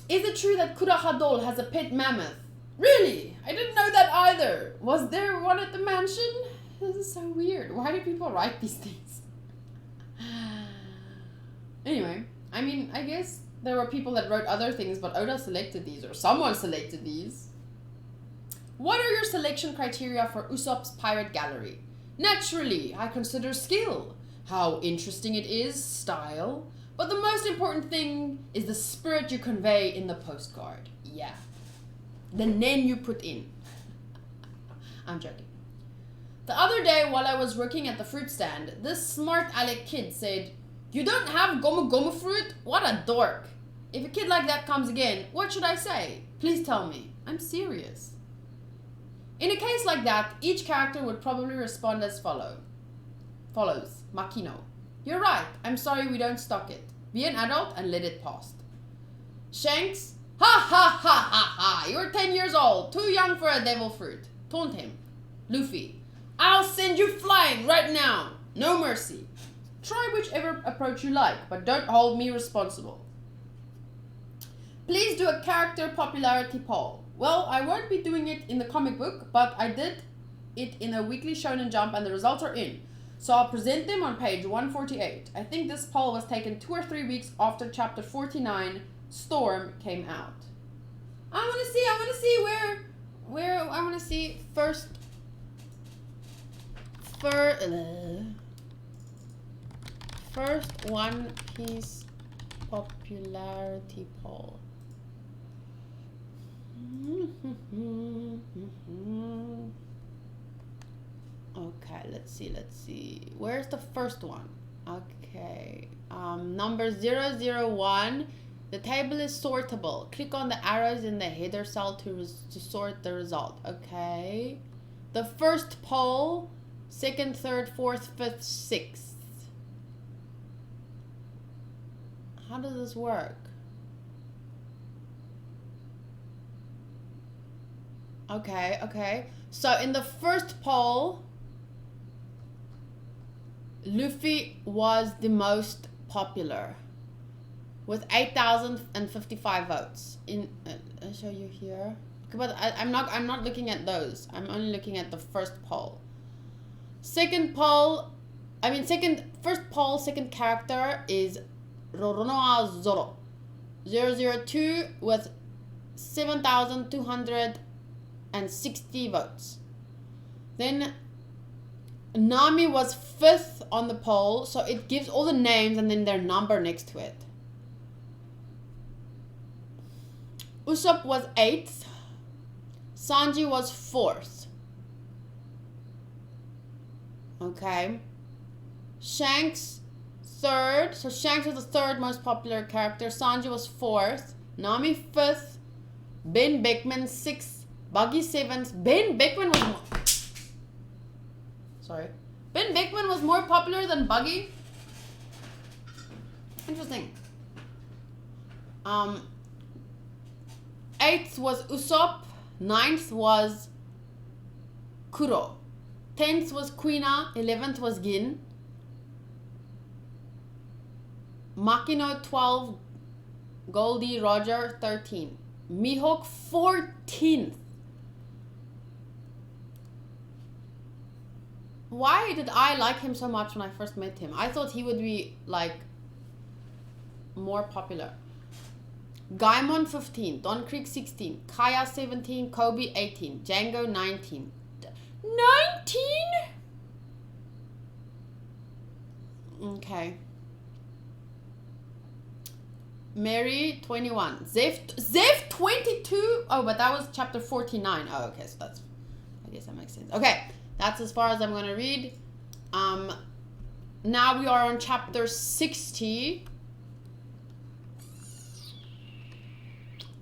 Is it true that Kura Hadol has a pet mammoth? Really? I didn't know that either. Was there one at the mansion? This is so weird. Why do people write these things? Anyway, I mean, I guess there were people that wrote other things, but Oda selected these, or someone selected these. What are your selection criteria for Usopp's pirate gallery? Naturally, I consider skill, how interesting it is, style, but the most important thing is the spirit you convey in the postcard. Yeah. The name you put in. I'm joking. The other day while I was working at the fruit stand, this smart Alec kid said, "You don't have gomu gomu fruit? What a dork." If a kid like that comes again, what should I say? Please tell me. I'm serious. In a case like that, each character would probably respond as follows. Makino. You're right. I'm sorry we don't stock it. Be an adult and let it pass. Shanks. Ha ha ha ha ha. You're 10 years old. Too young for a devil fruit. Taunt him. Luffy. I'll send you flying right now. No mercy. Try whichever approach you like, but don't hold me responsible. Please do a character popularity poll. Well, I won't be doing it in the comic book, but I did it in a weekly Shonen Jump and the results are in. So I'll present them on page 148. I think this poll was taken 2 or 3 weeks after chapter 49, Storm, came out. I want to see where I want to see first One Piece popularity poll. Okay, let's see. Where's the first one? Okay, number 001. The table is sortable. Click on the arrows in the header cell to sort the result. Okay. The first poll, 2nd, 3rd, 4th, 5th, 6th. How does this work? Okay. So in the first poll, Luffy was the most popular with 8,055 votes. I'll show you here. But I'm not looking at those. I'm only looking at the first poll. First poll, second character is Roronoa Zoro. 002 with 7,260 votes. Then Nami was 5th on the poll, so it gives all the names and then their number next to it. Usopp was 8th. Sanji was 4th. Okay. Shanks third. So Shanks was the third most popular character. Sanji was fourth. Nami fifth. Ben Beckman sixth. Buggy seventh. Ben Beckman was more popular than Buggy. Interesting. Eighth was Usopp. Ninth was Kuro. 10th was Quina. 11th was Gin. Makino 12. Goldie Roger 13. Mihawk 14th. Why did I like him so much when I first met him? I thought he would be like more popular. Gaimon 15, Don Creek 16, Kaya 17, Kobe 18, Django 19. 19? Okay. Mary 21. Zeph 22? Oh, but that was chapter 49. Oh, okay, so that's, I guess that makes sense. Okay, that's as far as I'm gonna read. Now we are on chapter 60.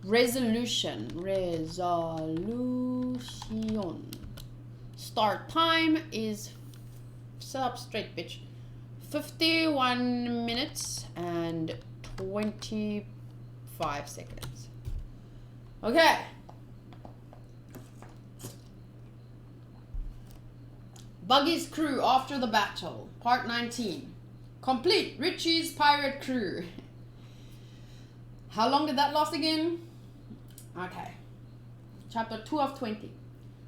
Resolution. Start time is, set up straight, bitch. 51 minutes and 25 seconds. Okay. Buggy's crew after the battle. Part 19. Complete Richie's pirate crew. How long did that last again? Okay. Chapter 2 of 20.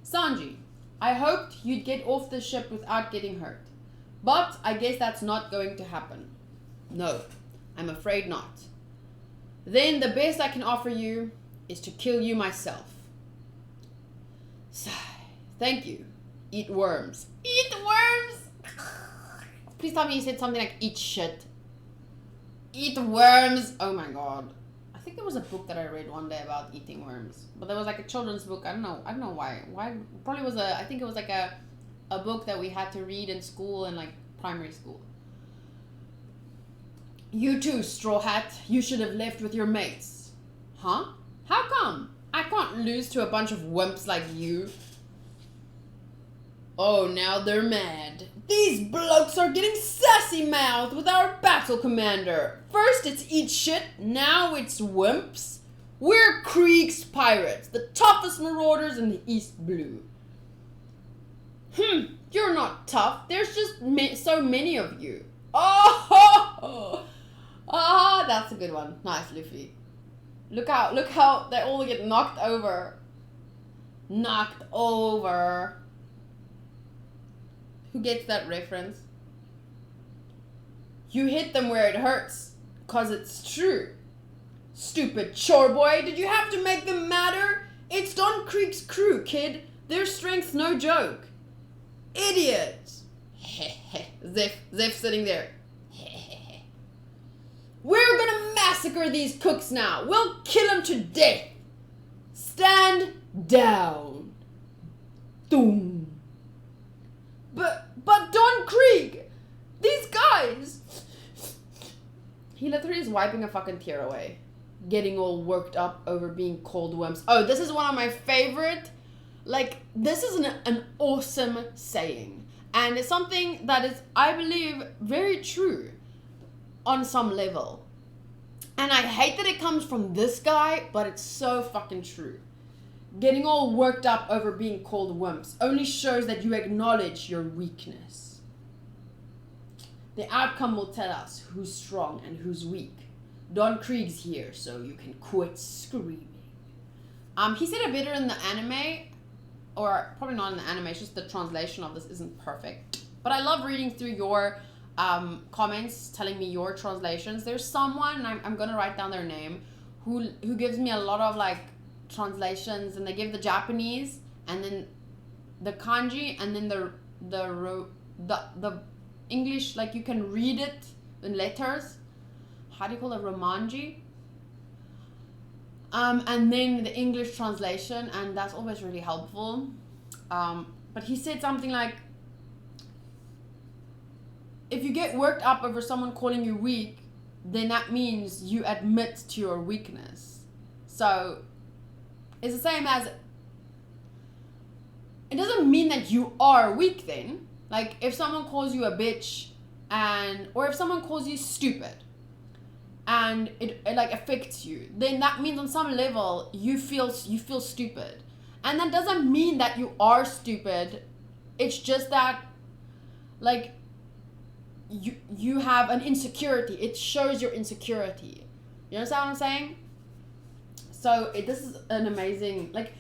Sanji, I hoped you'd get off the ship without getting hurt. But I guess that's not going to happen. No, I'm afraid not. Then the best I can offer you is to kill you myself. Sigh. Thank you. Eat worms. Eat worms! Please tell me you said something like eat shit. Eat worms! Oh my god. I think there was a book that I read one day about eating worms. But there was like a children's book. I don't know why. Probably was I think it was like a book that we had to read in school, in like primary school. You too, Straw Hat. You should have left with your mates. Huh? How come? I can't lose to a bunch of wimps like you. Oh, now they're mad. These blokes are getting sassy-mouthed with our battle commander. First it's eat shit, now it's wimps. We're Krieg's pirates, the toughest marauders in the East Blue. You're not tough. There's just so many of you. Oh, that's a good one. Nice, Luffy. Look how they all get knocked over. Knocked over. Who gets that reference? You hit them where it hurts, 'cause it's true. Stupid chore boy, did you have to make them matter? It's Don Creek's crew, kid. Their strength's no joke. Idiot. Zeph sitting there. We're gonna massacre these cooks now. We'll kill them to death. Stand down. Doom. But Don Krieg, these guys. He literally is wiping a fucking tear away. Getting all worked up over being called wimps. Oh, this is one of my favorite. Like, this is an awesome saying. And it's something that is, I believe, very true on some level. And I hate that it comes from this guy, but it's so fucking true. Getting all worked up over being called wimps only shows that you acknowledge your weakness. The outcome will tell us who's strong and who's weak. Don Krieg's here, so you can quit screaming. He said it better in the anime, or probably not in the anime, it's just the translation of this isn't perfect. But I love reading through your comments, telling me your translations. There's someone, and I'm gonna write down their name, who gives me a lot of like translations, and they give the Japanese and then the kanji and then the English, like you can read it in letters. How do you call it? Romanji. And then the English translation, and that's always really helpful. But he said something like, if you get worked up over someone calling you weak, then that means you admit to your weakness. So it's the same as, it doesn't mean that you are weak then. Like if someone calls you a bitch or if someone calls you stupid and it like affects you, then that means on some level you feel stupid. And that doesn't mean that you are stupid. It's just that like you have an insecurity. It shows your insecurity. You understand what I'm saying? So this is an amazing, like,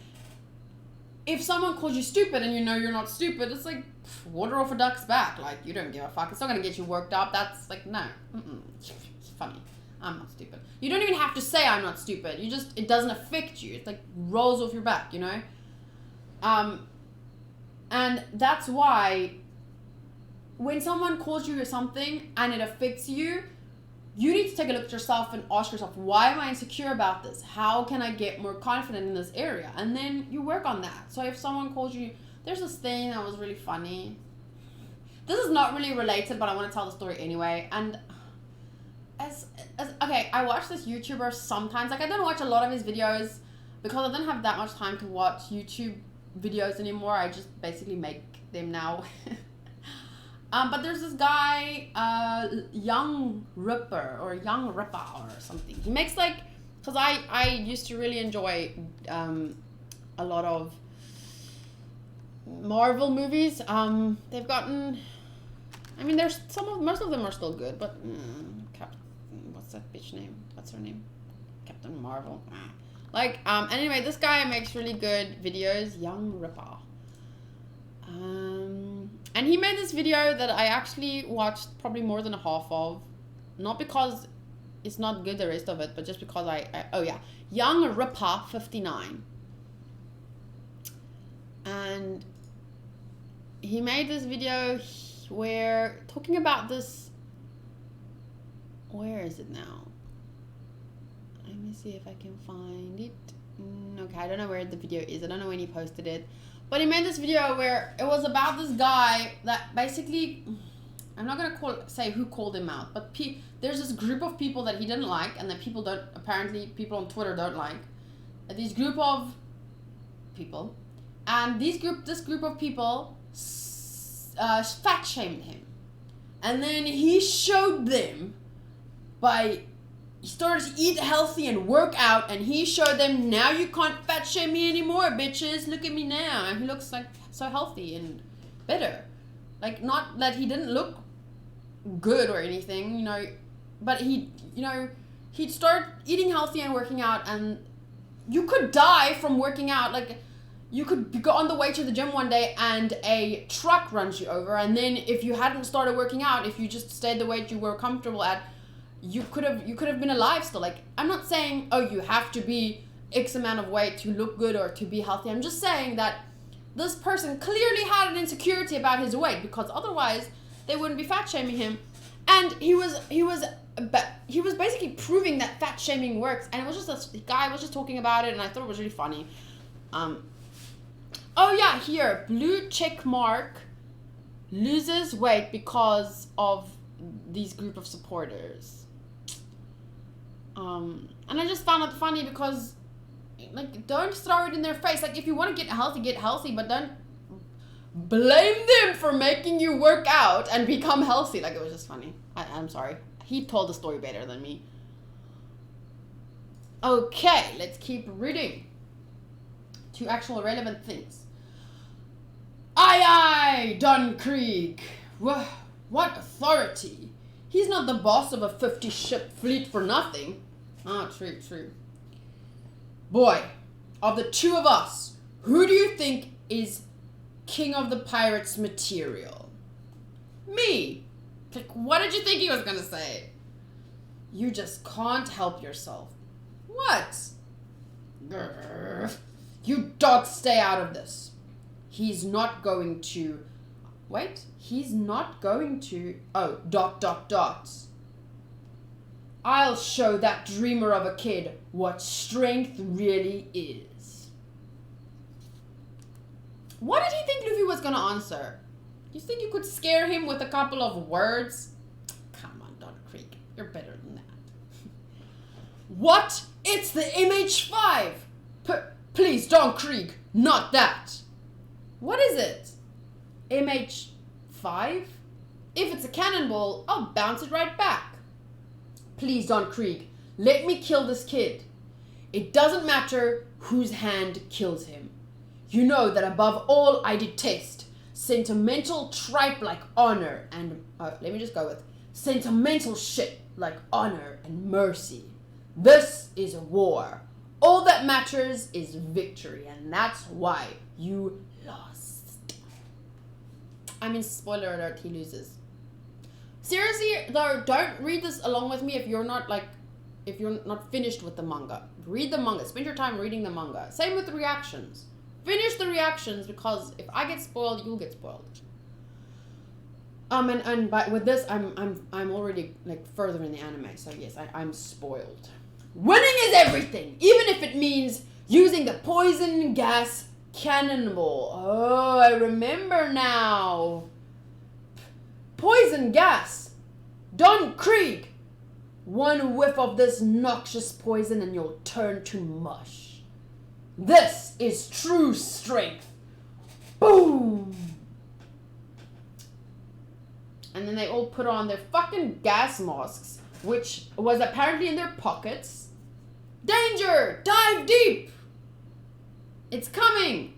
if someone calls you stupid and you know you're not stupid, it's like water off a duck's back. Like, you don't give a fuck. It's not going to get you worked up. That's like, no. It's funny. I'm not stupid. You don't even have to say I'm not stupid. You just, it doesn't affect you. It's like rolls off your back, you know? And that's why when someone calls you something and it affects you, you need to take a look at yourself and ask yourself, why am I insecure about this? How can I get more confident in this area? And then you work on that. So if someone calls you, there's this thing that was really funny. This is not really related, but I want to tell the story anyway. And okay, I watch this YouTuber sometimes. Like, I don't watch a lot of his videos because I don't have that much time to watch YouTube videos anymore. I just basically make them now. But there's this guy, Young Ripper or something. He makes like, because I used to really enjoy a lot of Marvel movies. They've gotten, I mean, there's most of them are still good, but what's that bitch name? What's her name? Captain Marvel. Like, anyway, this guy makes really good videos, Young Ripper. And he made this video that I actually watched probably more than a half of. Not because it's not good, the rest of it, but just because oh yeah, Young Ripper 59. And he made this video where talking about this, where is it now? Let me see if I can find it. Okay, I don't know where the video is. I don't know when he posted it. But he made this video where it was about this guy that basically, I'm not going to say who called him out, but there's this group of people that he didn't like and that people on Twitter don't like. These group of people. And this group of people fat shamed him. And then he showed them he started to eat healthy and work out, and he showed them, now you can't fat shame me anymore, bitches. Look at me now. And he looks like so healthy and better. Like, not that he didn't look good or anything, you know, but he'd start eating healthy and working out, and you could die from working out. Like, you could go on the way to the gym one day and a truck runs you over, and then if you hadn't started working out, if you just stayed the weight you were comfortable at, you could have been alive still. Like, I'm not saying, oh, you have to be X amount of weight to look good or to be healthy. I'm just saying that this person clearly had an insecurity about his weight, because otherwise they wouldn't be fat shaming him. And he was basically proving that fat shaming works. And it was just the guy was just talking about it, and I thought it was really funny. Oh yeah, here, blue check mark loses weight because of these group of supporters. And I just found it funny because, like, don't throw it in their face. Like, if you want to get healthy, but don't blame them for making you work out and become healthy. Like, it was just funny. I'm sorry. He told the story better than me. Okay, let's keep reading to actual relevant things. Aye, Dunkreek. What authority? He's not the boss of a 50-ship fleet for nothing. Ah, true. Boy, of the two of us, who do you think is king of the pirates material? Me. Like, what did you think he was gonna say? You just can't help yourself. What? Grr. You dogs stay out of this. He's not going to... Wait, he's not going to... Oh, ... I'll show that dreamer of a kid what strength really is. What did he think Luffy was gonna answer? You think you could scare him with a couple of words? Come on, Don Creek. You're better than that. What? It's the MH5! Please, Don Krieg, not that. What is it? MH5? If it's a cannonball, I'll bounce it right back. Please, Don Krieg, let me kill this kid. It doesn't matter whose hand kills him. You know that above all I detest sentimental tripe like honor and... let me just go with sentimental shit like honor and mercy. This is a war. All that matters is victory, and that's why you lost. I mean, spoiler alert, he loses. Seriously, though, don't read this along with me if you're not finished with the manga. Read the manga. Spend your time reading the manga. Same with the reactions. Finish the reactions, because if I get spoiled, you'll get spoiled. But with this, I'm already like further in the anime, so yes, I'm spoiled. Winning is everything, even if it means using the poison gas cannonball. Oh, I remember now. Poison gas. Don Krieg. One whiff of this noxious poison and you'll turn to mush. This is true strength. Boom. And then they all put on their fucking gas masks, which was apparently in their pockets. Danger! Dive deep! It's coming!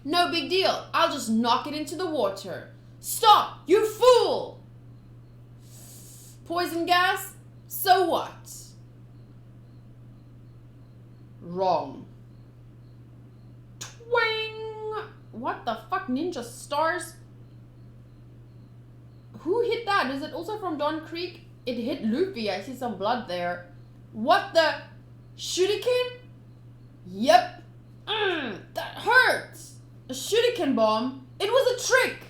No big deal. I'll just knock it into the water. Stop! You fool! Poison gas? So what? Wrong. Twang! What the fuck? Ninja stars? Who hit that? Is it also from Don Krieg? It hit Luffy. I see some blood there. What the? Shuriken? Yep. That hurts. A shuriken bomb? It was a trick.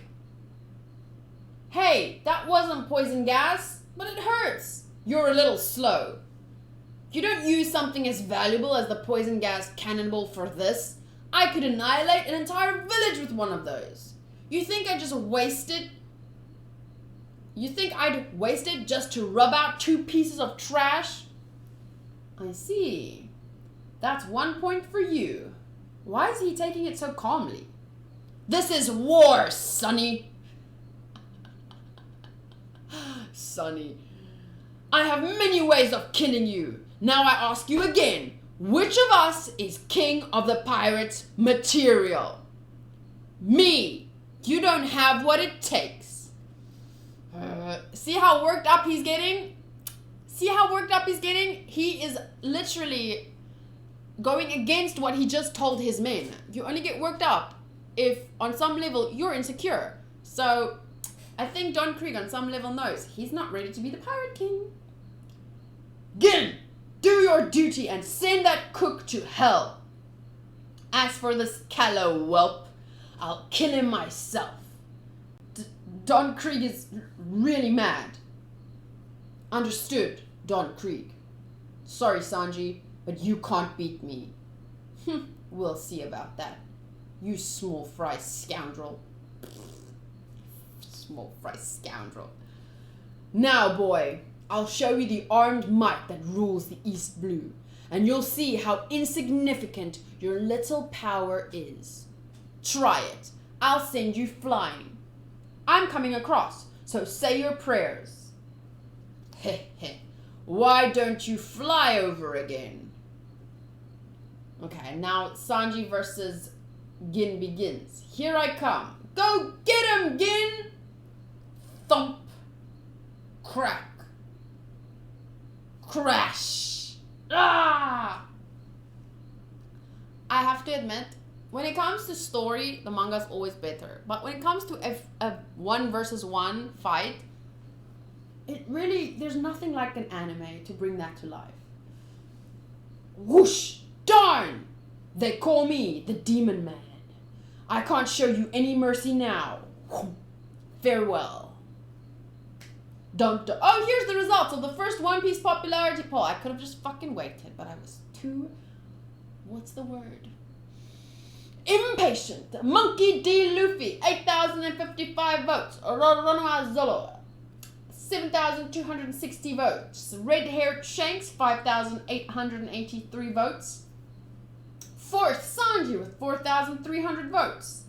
Hey, that wasn't poison gas, but it hurts. You're a little slow. You don't use something as valuable as the poison gas cannonball for this. I could annihilate an entire village with one of those. You think I just wasted... You think I'd waste it just to rub out 2 pieces of trash? I see. That's 1 point for you. Why is he taking it so calmly? This is war, Sonny. Sonny. I have many ways of killing you. Now I ask you again, which of us is king of the pirates' material? Me. You don't have what it takes. See how worked up he's getting? See how worked up he's getting? He is literally going against what he just told his men. You only get worked up if on some level you're insecure. So I think Don Krieg on some level knows he's not ready to be the pirate king. Gin, do your duty and send that cook to hell. As for this callow whelp, I'll kill him myself. Don Krieg is really mad. Understood, Don Krieg. Sorry, Sanji, but you can't beat me. We'll see about that. You small fry scoundrel. Small fry scoundrel. Now, boy, I'll show you the armed might that rules the East Blue, and you'll see how insignificant your little power is. Try it. I'll send you flying. I'm coming across, so say your prayers. Heh heh. Why don't you fly over again? Okay, now Sanji versus Gin begins. Here I come. Go get him, Gin! Thump. Crack. Crash. Ah! I have to admit, when it comes to story, the manga's always better. But when it comes to a 1 versus 1 fight, it really, there's nothing like an anime to bring that to life. Whoosh! Darn! They call me the Demon Man. I can't show you any mercy now. Farewell. Dun, dun. Oh, here's the results of the first One Piece popularity poll. I could have just fucking waited, but I was too... What's the word? Impatient, Monkey D. Luffy, 8,055 votes. Oronoa Zolo, 7,260 votes. Red-haired Shanks, 5,883 votes. Fourth, Sanji with 4,300 votes.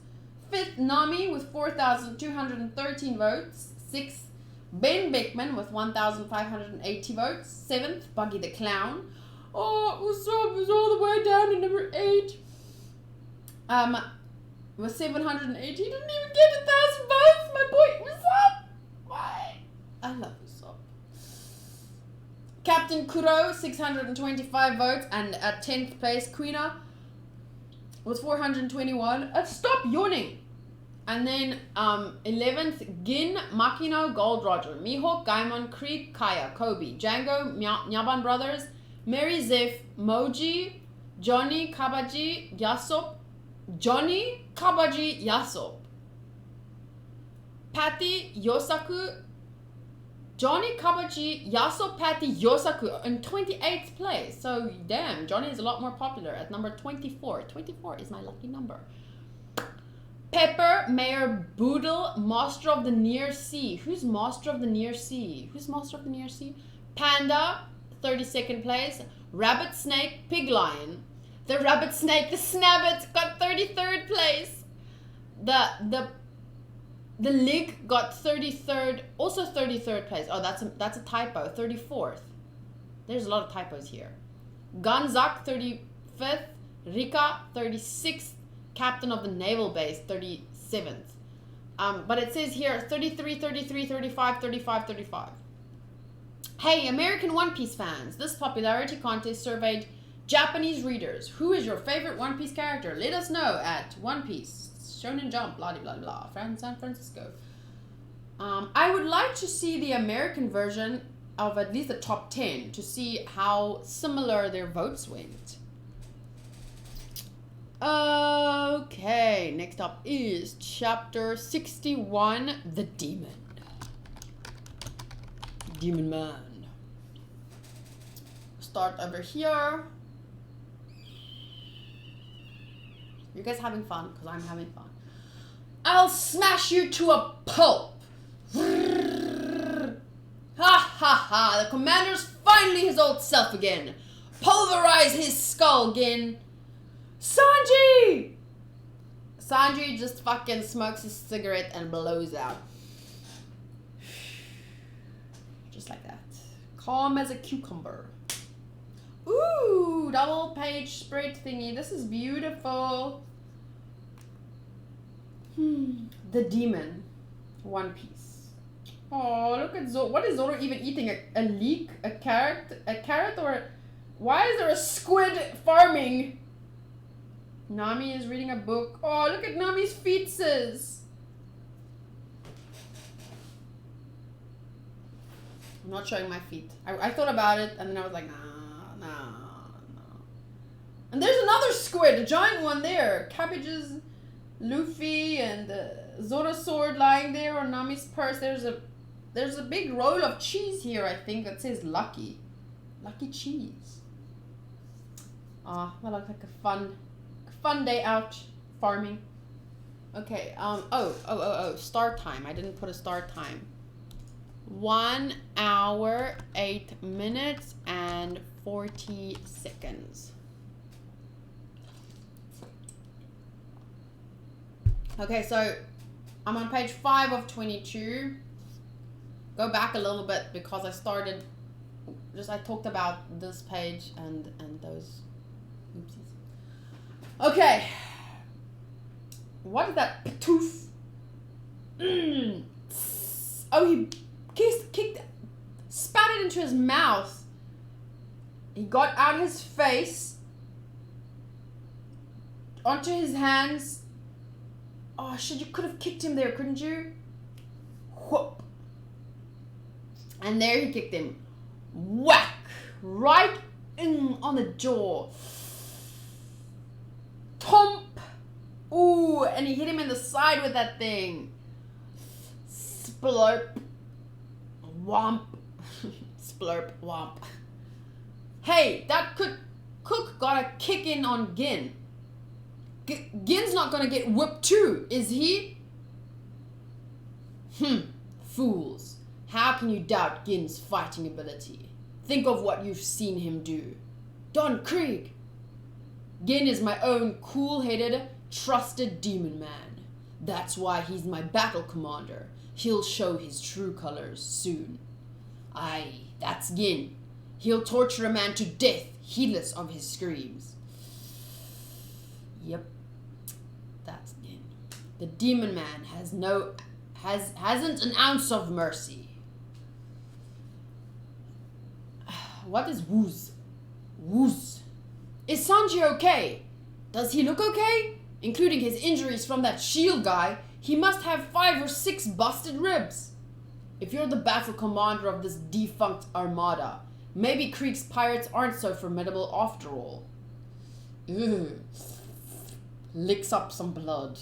Fifth, Nami with 4,213 votes. Sixth, Ben Beckman with 1,580 votes. Seventh, Buggy the Clown. Oh, Usopp was all the way down to number 8. With 780. He didn't even get 1,000 votes. My boy, Usopp. Why? I love Usopp. Captain Kuro, 625 votes. And at 10th place, Quina with 421. Stop yawning. And then 11th, Gin, Makino, Gold Roger, Mihawk, Gaimon, Krieg, Kaya, Kobe, Django, Nyaban Brothers, Mary Zeph, Moji, Johnny Kabaji, Yasop, Patty, Yosaku, Johnny Kabaji, Yasop, Patty, Yosaku in 28th place. So damn, Johnny is a lot more popular at number 24. 24 is my lucky number. Pepper, Mayor Boodle, Master of the Near Sea. Who's Master of the Near Sea? Panda, 32nd place. Rabbit Snake, Pig Lion. The Rabbit Snake, the Snabbit, got 33rd place. The Lig got 33rd, also 33rd place. Oh, that's a typo. 34th. There's a lot of typos here. Ganzak, 35th. Rika, 36th. Captain of the Naval Base, 37th. But it says here 33, 33, 35, 35, 35. Hey, American One Piece fans, this popularity contest surveyed Japanese readers. Who is your favorite One Piece character? Let us know at One Piece, Shonen Jump, blah, blah, blah, San Francisco. I would like to see the American version of at least the top 10 to see how similar their votes went. Okay, next up is chapter 61, The Demon. Demon Man. Start over here. You guys having fun? Because I'm having fun. I'll smash you to a pulp. Ha ha ha, the commander's finally his old self again. Pulverize his skull again. Sanji! Sanji just fucking smokes his cigarette and blows out. Just like that. Calm as a cucumber. Ooh, double page spread thingy. This is beautiful. The Demon. One Piece. Oh, look at Zoro. What is Zoro even eating? A leek? A carrot? A carrot? Or why is there a squid farming? Nami is reading a book. Oh, look at Nami's feetses. I'm not showing my feet. I thought about it and then I was like, nah. And there's another squid, a giant one there. Cabbages, Luffy, and Zoro's sword lying there on Nami's purse. There's a big roll of cheese here, I think, that says Lucky. Lucky cheese. Ah, that looks like a fun day out farming. Okay, start time. I didn't put a start time. 1 hour, 8 minutes, and 40 seconds. Okay, so I'm on page 5 of 22. Go back a little bit because I talked about this page and those oopsies. Okay. What is that? Patoof. Oh, he kicked, spat it into his mouth. He got out his face onto his hands. Oh shit, you could have kicked him there, couldn't you? Whoop. And there he kicked him. Whack! Right in on the jaw. Tomp! Ooh, and he hit him in the side with that thing. Splurp. Womp. Splurp. Womp. Hey, that cook got a kick in on Gin. Gin's not gonna get whipped too, is he? Fools. How can you doubt Gin's fighting ability? Think of what you've seen him do. Don Krieg. Gin is my own cool-headed, trusted demon man. That's why he's my battle commander. He'll show his true colors soon. Aye, that's Gin. He'll torture a man to death, heedless of his screams. Yep, that's Gin. The demon man hasn't an ounce of mercy. What is woos? Woos. Is Sanji okay? Does he look okay? Including his injuries from that shield guy, he must have 5 or 6 busted ribs. If you're the battle commander of this defunct armada, maybe Krieg's pirates aren't so formidable after all. Ugh. Licks up some blood.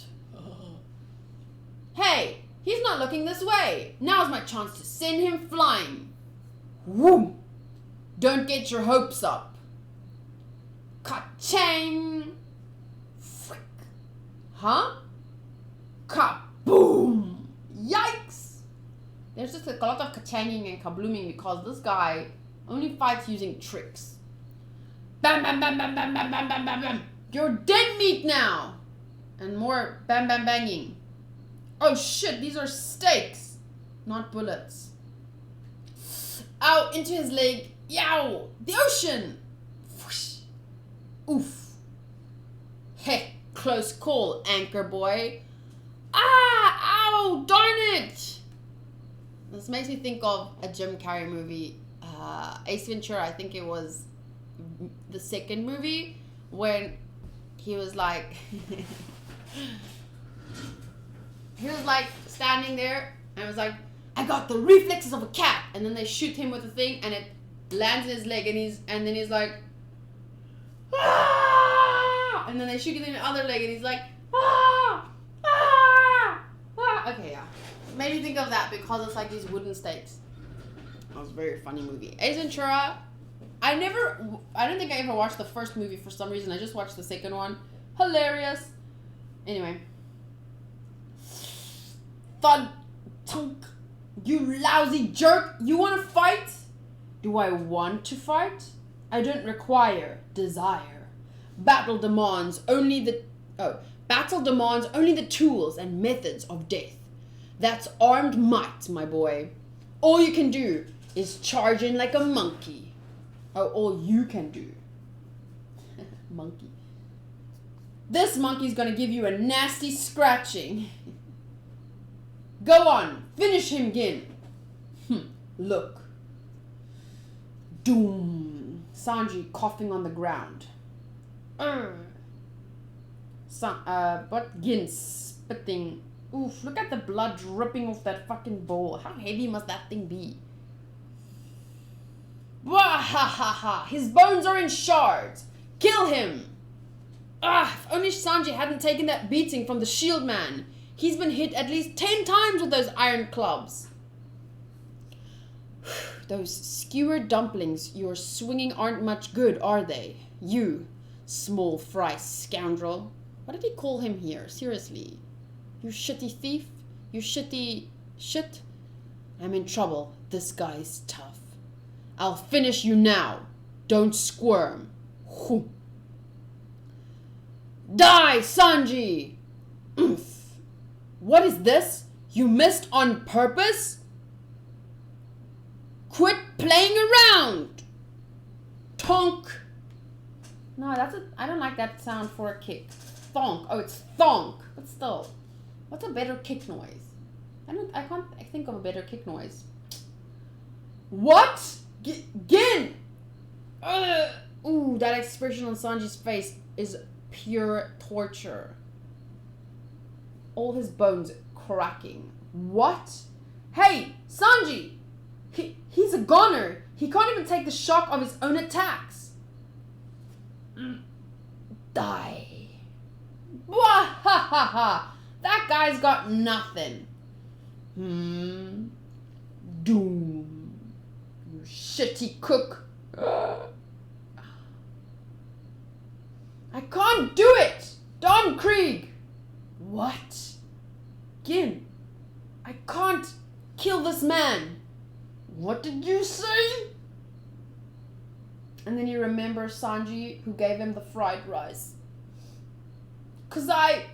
Hey, he's not looking this way. Now's my chance to send him flying. Whoom! Don't get your hopes up. Ka-chang! Frick. Huh? Kaboom! Yikes! There's just a lot of ka-changing and kablooming because this guy only fights using tricks. Bam bam bam bam bam bam bam bam bam bam! You're dead meat now! And more bam bam banging. Oh shit, these are stakes, not bullets. Ow, into his leg. Yow! The ocean! Whoosh. Oof. Heh, close call, anchor boy. Ah! Ow! Darn it! This makes me think of a Jim Carrey movie. Ace Ventura, I think it was the second movie, when he was like... he was like standing there and was like, I got the reflexes of a cat, and then they shoot him with a thing and it lands in his leg and then he's like, ah! And then they shoot him in the other leg and he's like, ah! Ah! Ah! Okay, yeah. Made me think of that because it's like these wooden stakes. That was a very funny movie. Ace Ventura, I don't think I ever watched the first movie for some reason. I just watched the second one. Hilarious. Anyway. Thud, tunk, you lousy jerk. You want to fight? Do I want to fight? I don't require desire. Battle demands only the tools and methods of death. That's armed might, my boy. All you can do is charge in like a monkey. Oh, all you can do. Monkey. This monkey's gonna give you a nasty scratching. Go on, finish him, Gin. Look. Doom. Sanji coughing on the ground. But Gin spitting. Oof, look at the blood dripping off that fucking bowl. How heavy must that thing be? Wahahaha! His bones are in shards. Kill him! If only Sanji hadn't taken that beating from the shield man. He's been hit at least 10 times with those iron clubs. Those skewered dumplings you're swinging aren't much good, are they? You, small fry scoundrel. What did he call him here? Seriously. You shitty thief? You shitty shit? I'm in trouble. This guy's tough. I'll finish you now. Don't squirm. Whew. Die, Sanji! What is this? You missed on purpose? Quit playing around! Tonk! No, I don't like that sound for a kick. Thonk. Oh, it's thonk. But still. What's a better kick noise? I can't think of a better kick noise. What? Gin! Ooh, that expression on Sanji's face is pure torture. All his bones cracking. What? Hey, Sanji! He's a goner. He can't even take the shock of his own attacks. Die. Wahahaha! That guy's got nothing. Doom. You shitty cook. I can't do it! Don kill this man. What did you say? And then he remembers Sanji, who gave him the fried rice. 'Cause I...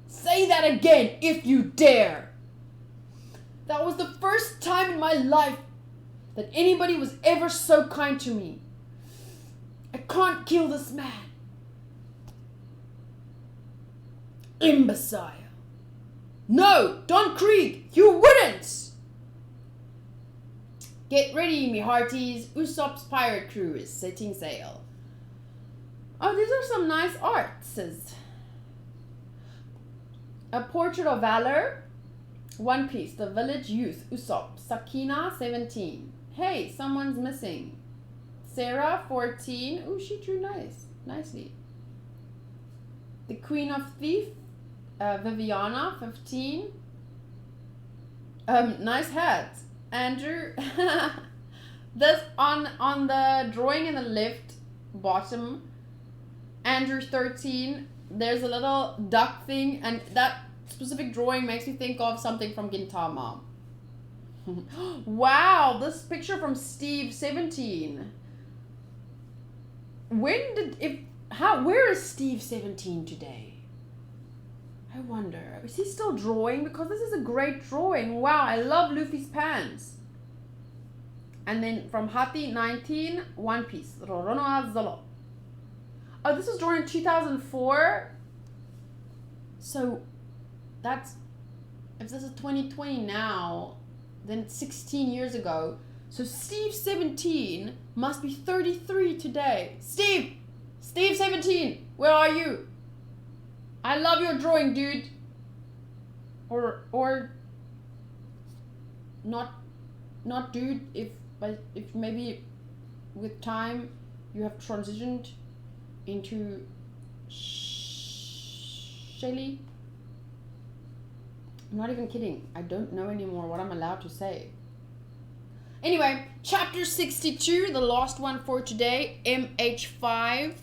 Say that again, if you dare. That was the first time in my life that anybody was ever so kind to me. I can't kill this man. Imbecile. No, Don Krieg, you wouldn't. Get ready, me hearties. Usopp's pirate crew is setting sail. Oh, these are some nice arts. A portrait of valor. One Piece, the village youth, Usopp. Sakina, 17. Hey, someone's missing. Sarah, 14. Ooh, she drew nicely. The Queen of Thief, Viviana, 15. Nice hat. Andrew. This on the drawing in the left bottom, Andrew, 13. There's a little duck thing, and that specific drawing makes me think of something from Gintama. Wow, this picture from Steve, 17. Where is Steve, 17 today? I wonder, is he still drawing? Because this is a great drawing. Wow, I love Luffy's pants. And then from Hati, 19, One Piece. Roronoa Zolo. Oh, this was drawn in 2004. So, that's... If this is 2020 now, then it's 16 years ago. So Steve, 17, must be 33 today. Steve! Steve, 17! Where are you? I love your drawing, dude. Or... Not dude, if maybe with time you have transitioned into Shelly. I'm not even kidding. I don't know anymore what I'm allowed to say. Anyway, chapter 62, the last one for today, MH5.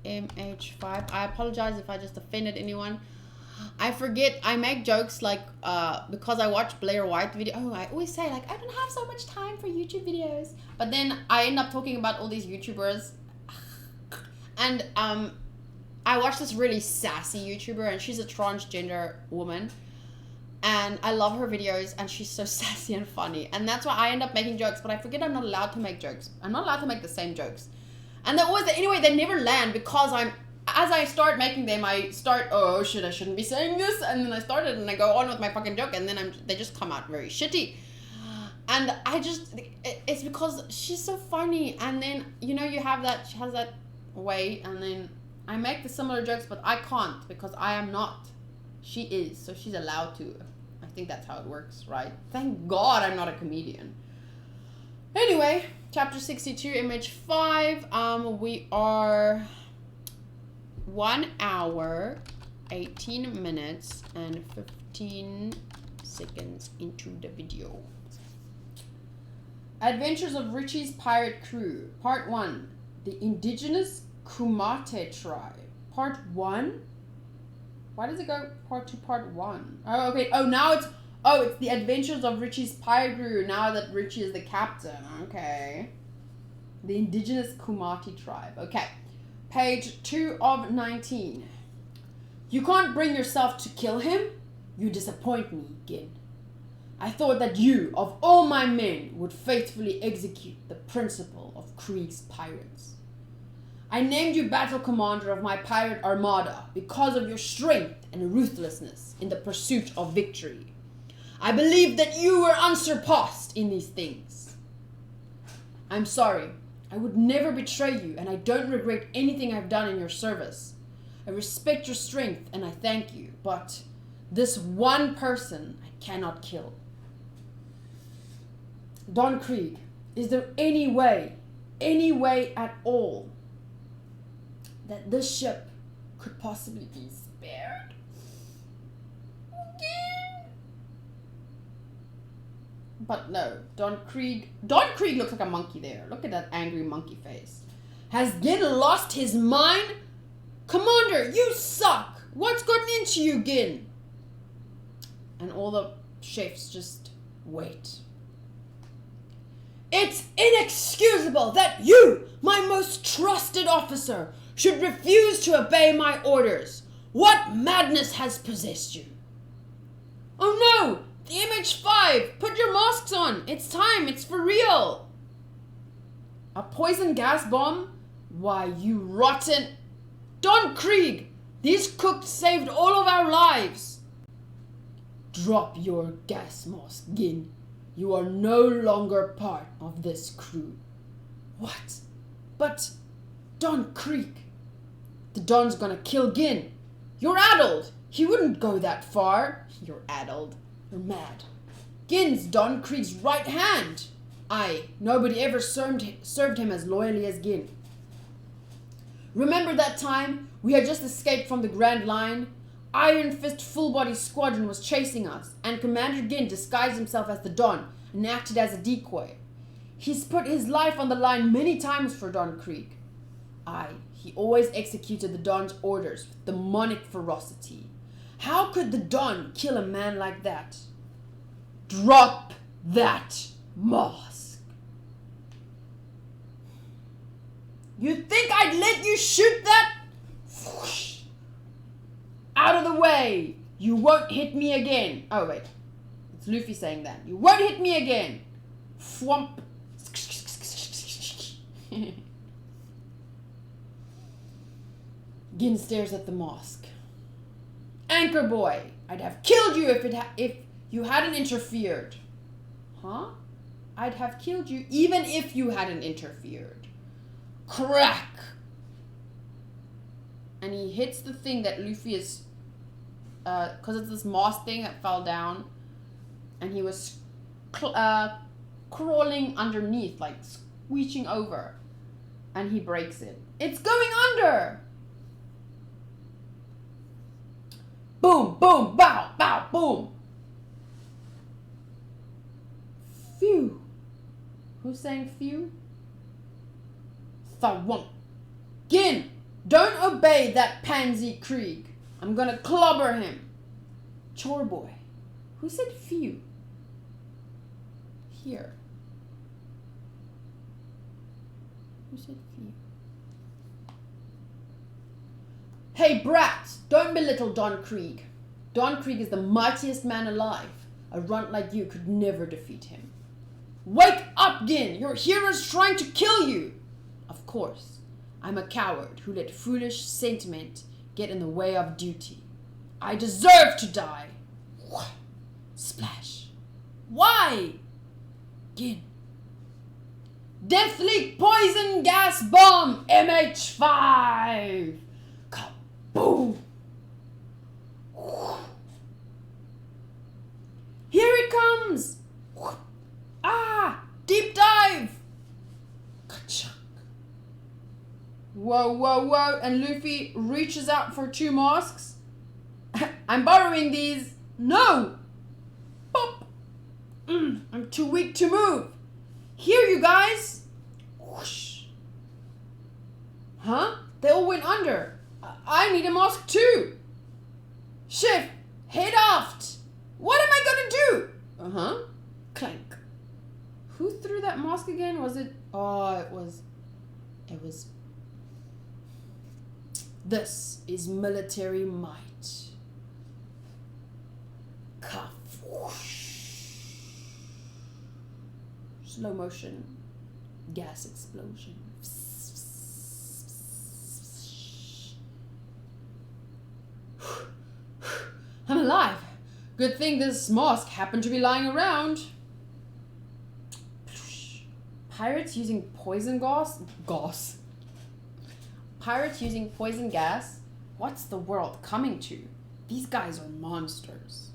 MH5. I apologize if I just offended anyone. I forget, I make jokes like, because I watch Blair White video. Oh, I always say like, I don't have so much time for YouTube videos. But then I end up talking about all these YouTubers. And I watch this really sassy YouTuber, and she's a transgender woman. And I love her videos, and she's so sassy and funny. And that's why I end up making jokes, but I forget I'm not allowed to make jokes. I'm not allowed to make the same jokes. And anyway, they never land because as I start making them, I start, oh shit, I shouldn't be saying this. And then I started and I go on with my fucking joke, and then they just come out very shitty. And it's because she's so funny. And then, you know, she has that way, and then I make the similar jokes, but I can't because I am not. She is, so she's allowed to. I think that's how it works, right? Thank God I'm not a comedian. Anyway, chapter 62, image 5. We are 1 hour, 18 minutes, and 15 seconds into the video. Adventures of Richie's Pirate Crew, Part 1. The Indigenous Kumate Tribe. Part 1? Why does it go part 2, part 1? Oh, okay. Oh, now it's the Adventures of Richie's Pirate Crew, now that Richie is the captain. Okay. The Indigenous Kumate Tribe. Okay. Page 2 of 19. You can't bring yourself to kill him? You disappoint me, Gin. I thought that you, of all my men, would faithfully execute the principle of Krieg's pirates. I named you battle commander of my pirate armada because of your strength and ruthlessness in the pursuit of victory. I believed that you were unsurpassed in these things. I'm sorry. I would never betray you, and I don't regret anything I've done in your service. I respect your strength, and I thank you, but this one person I cannot kill. Don Krieg, is there any way at all, that this ship could possibly be spared? But no, Don Krieg looks like a monkey there. Look at that angry monkey face. Has Gin lost his mind? Commander, you suck! What's gotten into you, Gin? And all the chefs just Wait. It's inexcusable that you, my most trusted officer, should refuse to obey my orders. What madness has possessed you? Oh no! The MH5! Put your masks on! It's time! It's for real! A poison gas bomb? Why, you rotten... Don Krieg! These cooks saved all of our lives! Drop your gas mask, Gin. You are no longer part of this crew. What? But... Don Krieg... The Don's gonna kill Gin. You're addled! He wouldn't go that far. You're addled. You're mad. Gin's Don Krieg's right hand. Aye, nobody ever served him as loyally as Gin. Remember that time we had just escaped from the Grand Line? Iron Fist full-body squadron was chasing us, and Commander Gin disguised himself as the Don and acted as a decoy. He's put his life on the line many times for Don Krieg. Aye, he always executed the Don's orders with demonic ferocity. How could the Don kill a man like that? Drop that mask. You think I'd let you shoot that? Whoosh. Out of the way. You won't hit me again. Oh, wait. It's Luffy saying that. You won't hit me again. Thwomp. Gin stares at the mask. Anchor boy, I'd have killed you if you hadn't interfered. Huh? I'd have killed you even if you hadn't interfered. Crack! And he hits the thing that Luffy is... because it's this moss thing that fell down. And he was crawling underneath, like squeeching over. And he breaks it. It's going under! Boom, boom, bow, bow, boom. Phew. Who's saying phew? Thwomp. Gin, don't obey that pansy Krieg. I'm gonna clobber him. Chore boy. Who said phew? Here. Who said phew? Hey brats, don't belittle Don Krieg. Don Krieg is the mightiest man alive. A runt like you could never defeat him. Wake up, Gin! Your hero's trying to kill you! Of course, I'm a coward who let foolish sentiment get in the way of duty. I deserve to die! Splash. Why? Gin. Death Leak Poison Gas Bomb MH5! Boom! Here it comes! Ah! Deep dive! Ka-chunk. Whoa, whoa, whoa. And Luffy reaches out for 2 masks. I'm borrowing these. No! Pop! I'm too weak to move. Here, you guys! Whoosh. Huh? They all went under. I need a mask too. Shift. Head aft. What am I gonna do? Uh-huh. Clank. Who threw that mask again? Was it... Oh, it was... This is military might. Cuff. Whoosh. Slow motion. Gas explosion. I'm alive. Good thing this mask happened to be lying around. Pirates using poison gas? Pirates using poison gas? What's the world coming to? These guys are monsters.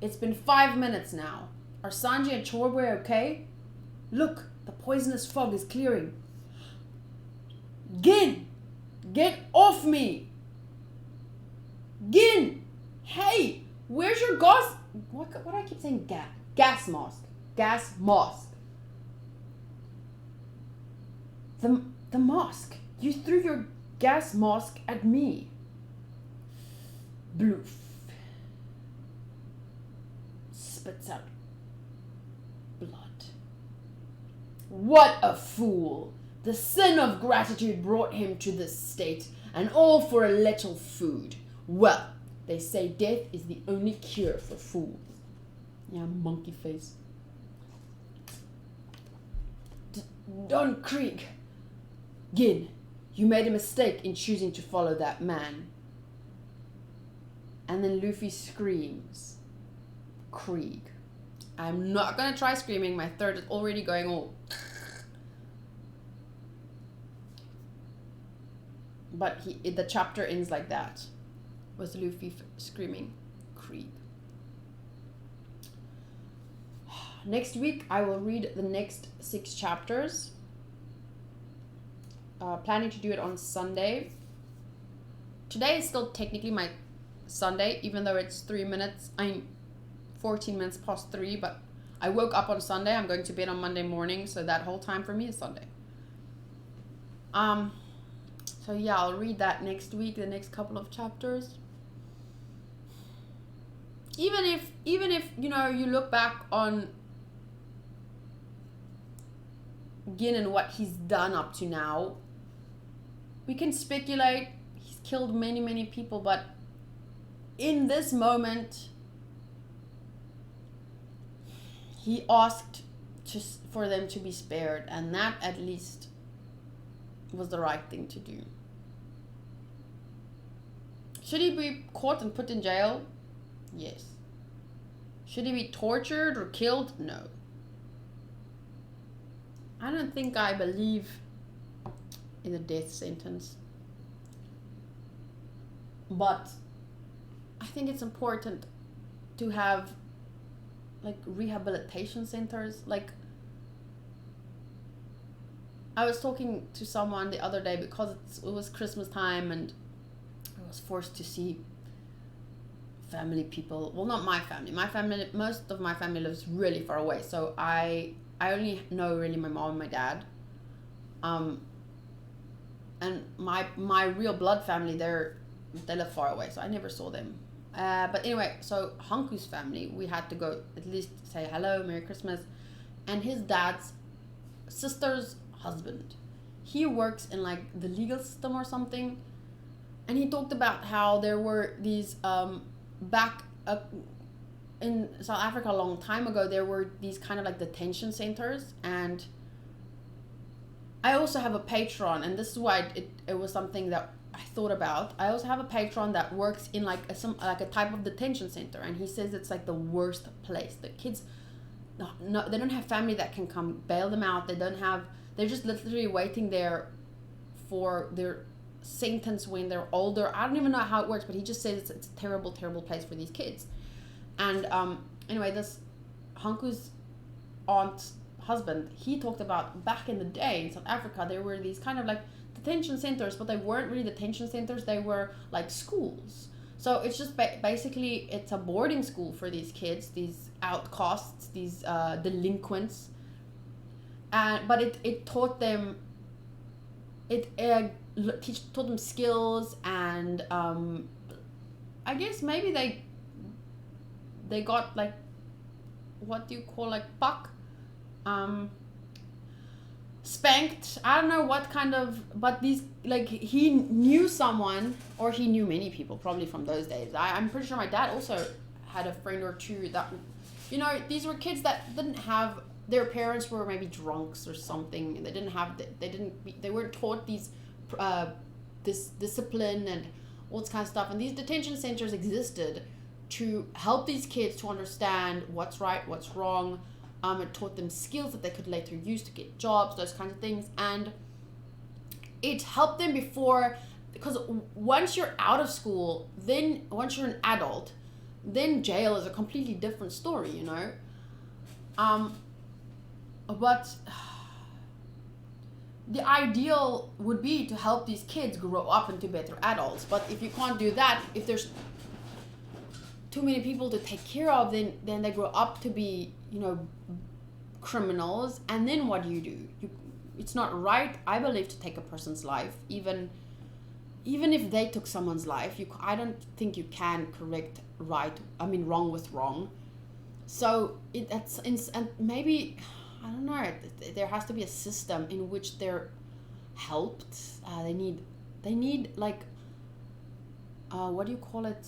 It's been 5 minutes now. Are Sanji and Chorboy okay? Look, the poisonous fog is clearing. Gin! Get off me! Gin! Hey! Where's your gas? What do I keep saying? Gas mask. Gas mask. The mask. You threw your gas mask at me. Bloof. Spits out blood. What a fool! The sin of gratitude brought him to this state, and all for a little food. Well, they say death is the only cure for fools. Yeah, monkey face. Don Krieg. Gin, you made a mistake in choosing to follow that man. And then Luffy screams. Krieg. I'm not gonna try screaming. My throat is already going all... But the chapter ends like that. With Luffy screaming. Krieg. Next week, I will read the next 6 chapters. Planning to do it on Sunday. Today is still technically my Sunday, even though it's 14 minutes past 3, but I woke up on Sunday. I'm going to bed on Monday morning, so that whole time for me is Sunday. So yeah, I'll read that next week, the next couple of chapters. Even if you know, you look back on Gin and what he's done up to now, we can speculate he's killed many people, but in this moment he asked for them to be spared, and that at least was the right thing to do. Should he be caught and put in jail? Yes. Should he be tortured or killed? No. I don't think I believe in a death sentence. But I think it's important to have like rehabilitation centers. Like, I was talking to someone the other day because it was Christmas time and I was forced to see family people. Well, not my family. My family, most of my family lives really far away. So I only know really my mom and my dad. And my real blood family, they live far away, so I never saw them. But anyway, so Hanku's family, we had to go at least say hello, Merry Christmas. And his dad's sister's husband, he works in like the legal system or something. And he talked about how there were these, back in South Africa a long time ago, there were these kind of like detention centers. And I also have a patron, and this is why it was something that I thought about. I also have a patron that works in like a type of detention center, and he says it's like the worst place. The kids, no, they don't have family that can come bail them out. They're just literally waiting there for their sentence when they're older. I don't even know how it works, but he just says it's a terrible place for these kids. And anyway, this Hanku's aunt's husband, he talked about back in the day in South Africa, there were these kind of like detention centers, but they weren't really detention centers, they were like schools. So it's just basically it's a boarding school for these kids, these outcasts, these delinquents. But it taught them, taught them skills, and I guess maybe they got like, what do you call, like puck, spanked. I don't know what kind of, but these, like, he knew someone, or he knew many people probably from those days. I'm pretty sure my dad also had a friend or two that, you know, these were kids that didn't have, their parents were maybe drunks or something, and they weren't taught this discipline and all this kind of stuff. And these detention centers existed to help these kids to understand what's right, what's wrong. It taught them skills that they could later use to get jobs, those kinds of things. And it helped them before, because once you're out of school, then once you're an adult, then jail is a completely different story, you know. But the ideal would be to help these kids grow up into better adults. But if you can't do that, if there's too many people to take care of, then they grow up to be, you know, criminals. And then what do? It's not right, I believe, to take a person's life, even if they took someone's life. I don't think you can correct wrong with wrong. So and maybe, I don't know, there has to be a system in which they're helped. They need like, what do you call it,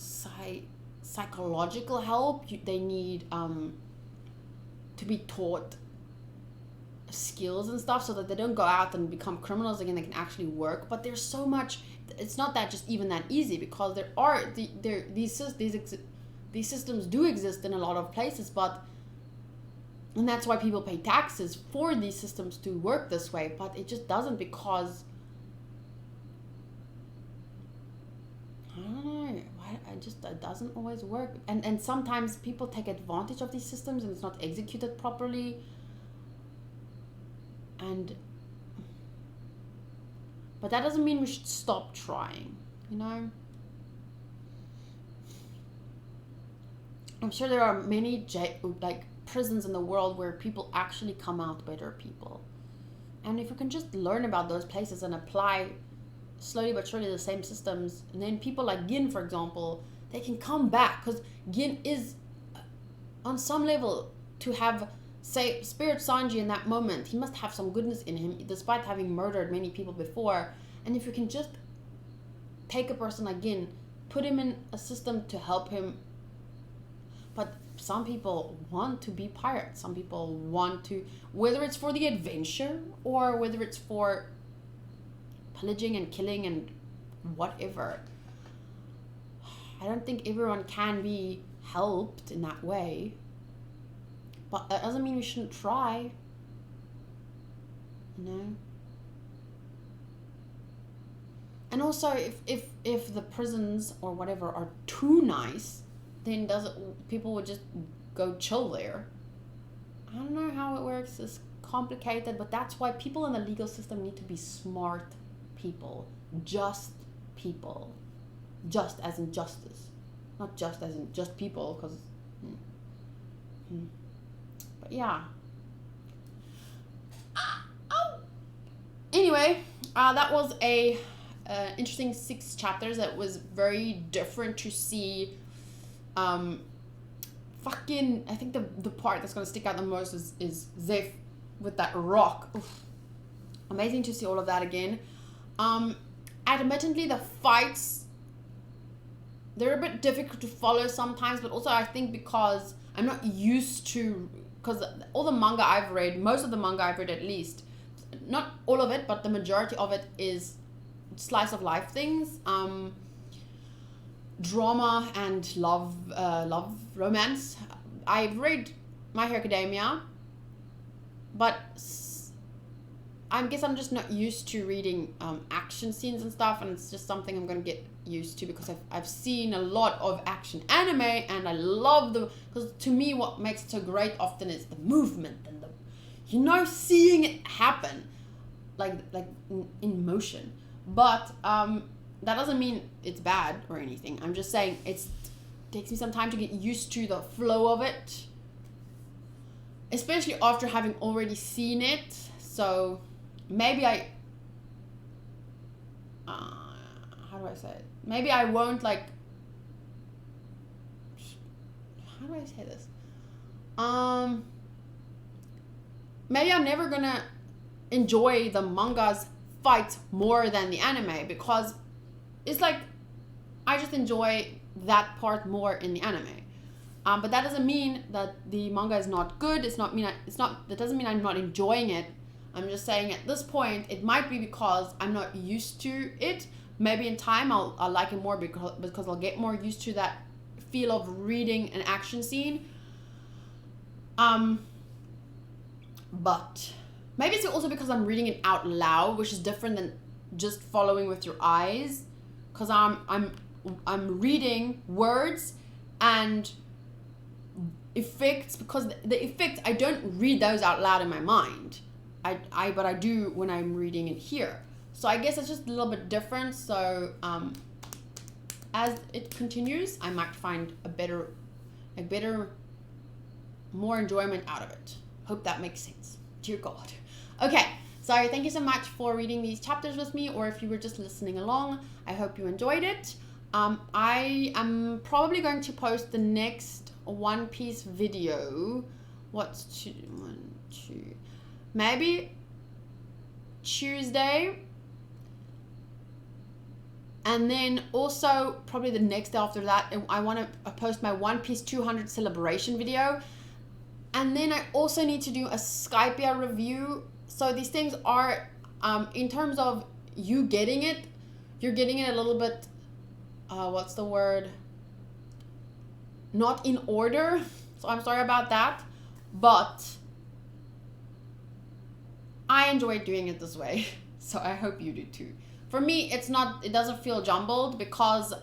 psychological help. They need to be taught skills and stuff so that they don't go out and become criminals again. They can actually work. But there's so much, it's not that just even that easy, because there are these systems do exist in a lot of places, and that's why people pay taxes for these systems to work this way. But it just doesn't, because I don't know, it doesn't always work. And sometimes people take advantage of these systems and it's not executed properly. But that doesn't mean we should stop trying, you know? I'm sure there are many prisons in the world where people actually come out better people. And if we can just learn about those places and apply slowly but surely the same systems, and then people like Gin, for example, they can come back, because Gin is, on some level, to have, say, Spirit Sanji in that moment, he must have some goodness in him, despite having murdered many people before. And if you can just take a person like Gin, put him in a system to help him. But some people want to be pirates. Some people want to, whether it's for the adventure or whether it's for pillaging and killing and whatever. I don't think everyone can be helped in that way. But that doesn't mean we shouldn't try. You know? And also, if the prisons or whatever are too nice, then people would just go chill there. I don't know how it works. It's complicated, but that's why people in the legal system need to be smart people. Just people. Just as in justice. Not just as in just people, because... But yeah. Anyway, that was a interesting 6 chapters. That was very different to see. I think the part that's gonna stick out the most is Zeph with that rock. Oof. Amazing to see all of that again. Admittedly, the fights, they're a bit difficult to follow sometimes, but also I think because I'm not used to, because all the manga I've read, most of the manga I've read at least, not all of it, but the majority of it is slice of life things, drama and love, romance. I've read My Hero Academia, but I guess I'm just not used to reading action scenes and stuff, and it's just something I'm gonna get used to, because I've seen a lot of action anime, and I love because to me what makes it so great often is the movement and seeing it happen like in motion. But that doesn't mean it's bad or anything. I'm just saying it takes me some time to get used to the flow of it, especially after having already seen it. So maybe how do I say it? Maybe I won't how do I say this? Maybe I'm never gonna enjoy the manga's fight more than the anime, because it's like I just enjoy that part more in the anime. But that doesn't mean that the manga is not good. That doesn't mean I'm not enjoying it. I'm just saying at this point it might be because I'm not used to it. Maybe in time I'll like it more because I'll get more used to that feel of reading an action scene. But maybe it's also because I'm reading it out loud, which is different than just following with your eyes. Because I'm reading words and effects, because the effects, I don't read those out loud in my mind. But I do when I'm reading it here. So I guess it's just a little bit different. So as it continues, I might find a better, more enjoyment out of it. Hope that makes sense. Dear God. Okay, so thank you so much for reading these chapters with me, or if you were just listening along, I hope you enjoyed it. I am probably going to post the next a One Piece video. What's maybe Tuesday. And then also probably the next day after that, I want to post my One Piece 200 celebration video. And then I also need to do a Skypia review. So these things are, in terms of you getting it, you're getting it a little bit, what's the word? Not in order. So I'm sorry about that. But I enjoy doing it this way. So I hope you do too. For me, it doesn't feel jumbled because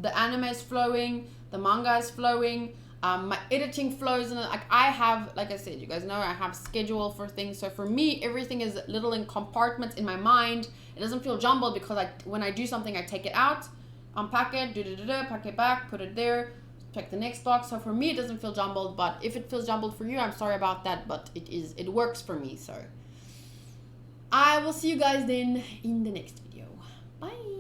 the anime is flowing, the manga is flowing, my editing flows, and like I said, you guys know I have schedule for things. So for me, everything is little in compartments in my mind. It doesn't feel jumbled because when I do something, I take it out, unpack it, pack it back, put it there, check the next box. So for me, it doesn't feel jumbled. But if it feels jumbled for you, I'm sorry about that. But it works for me. So I will see you guys then in the next video. Bye.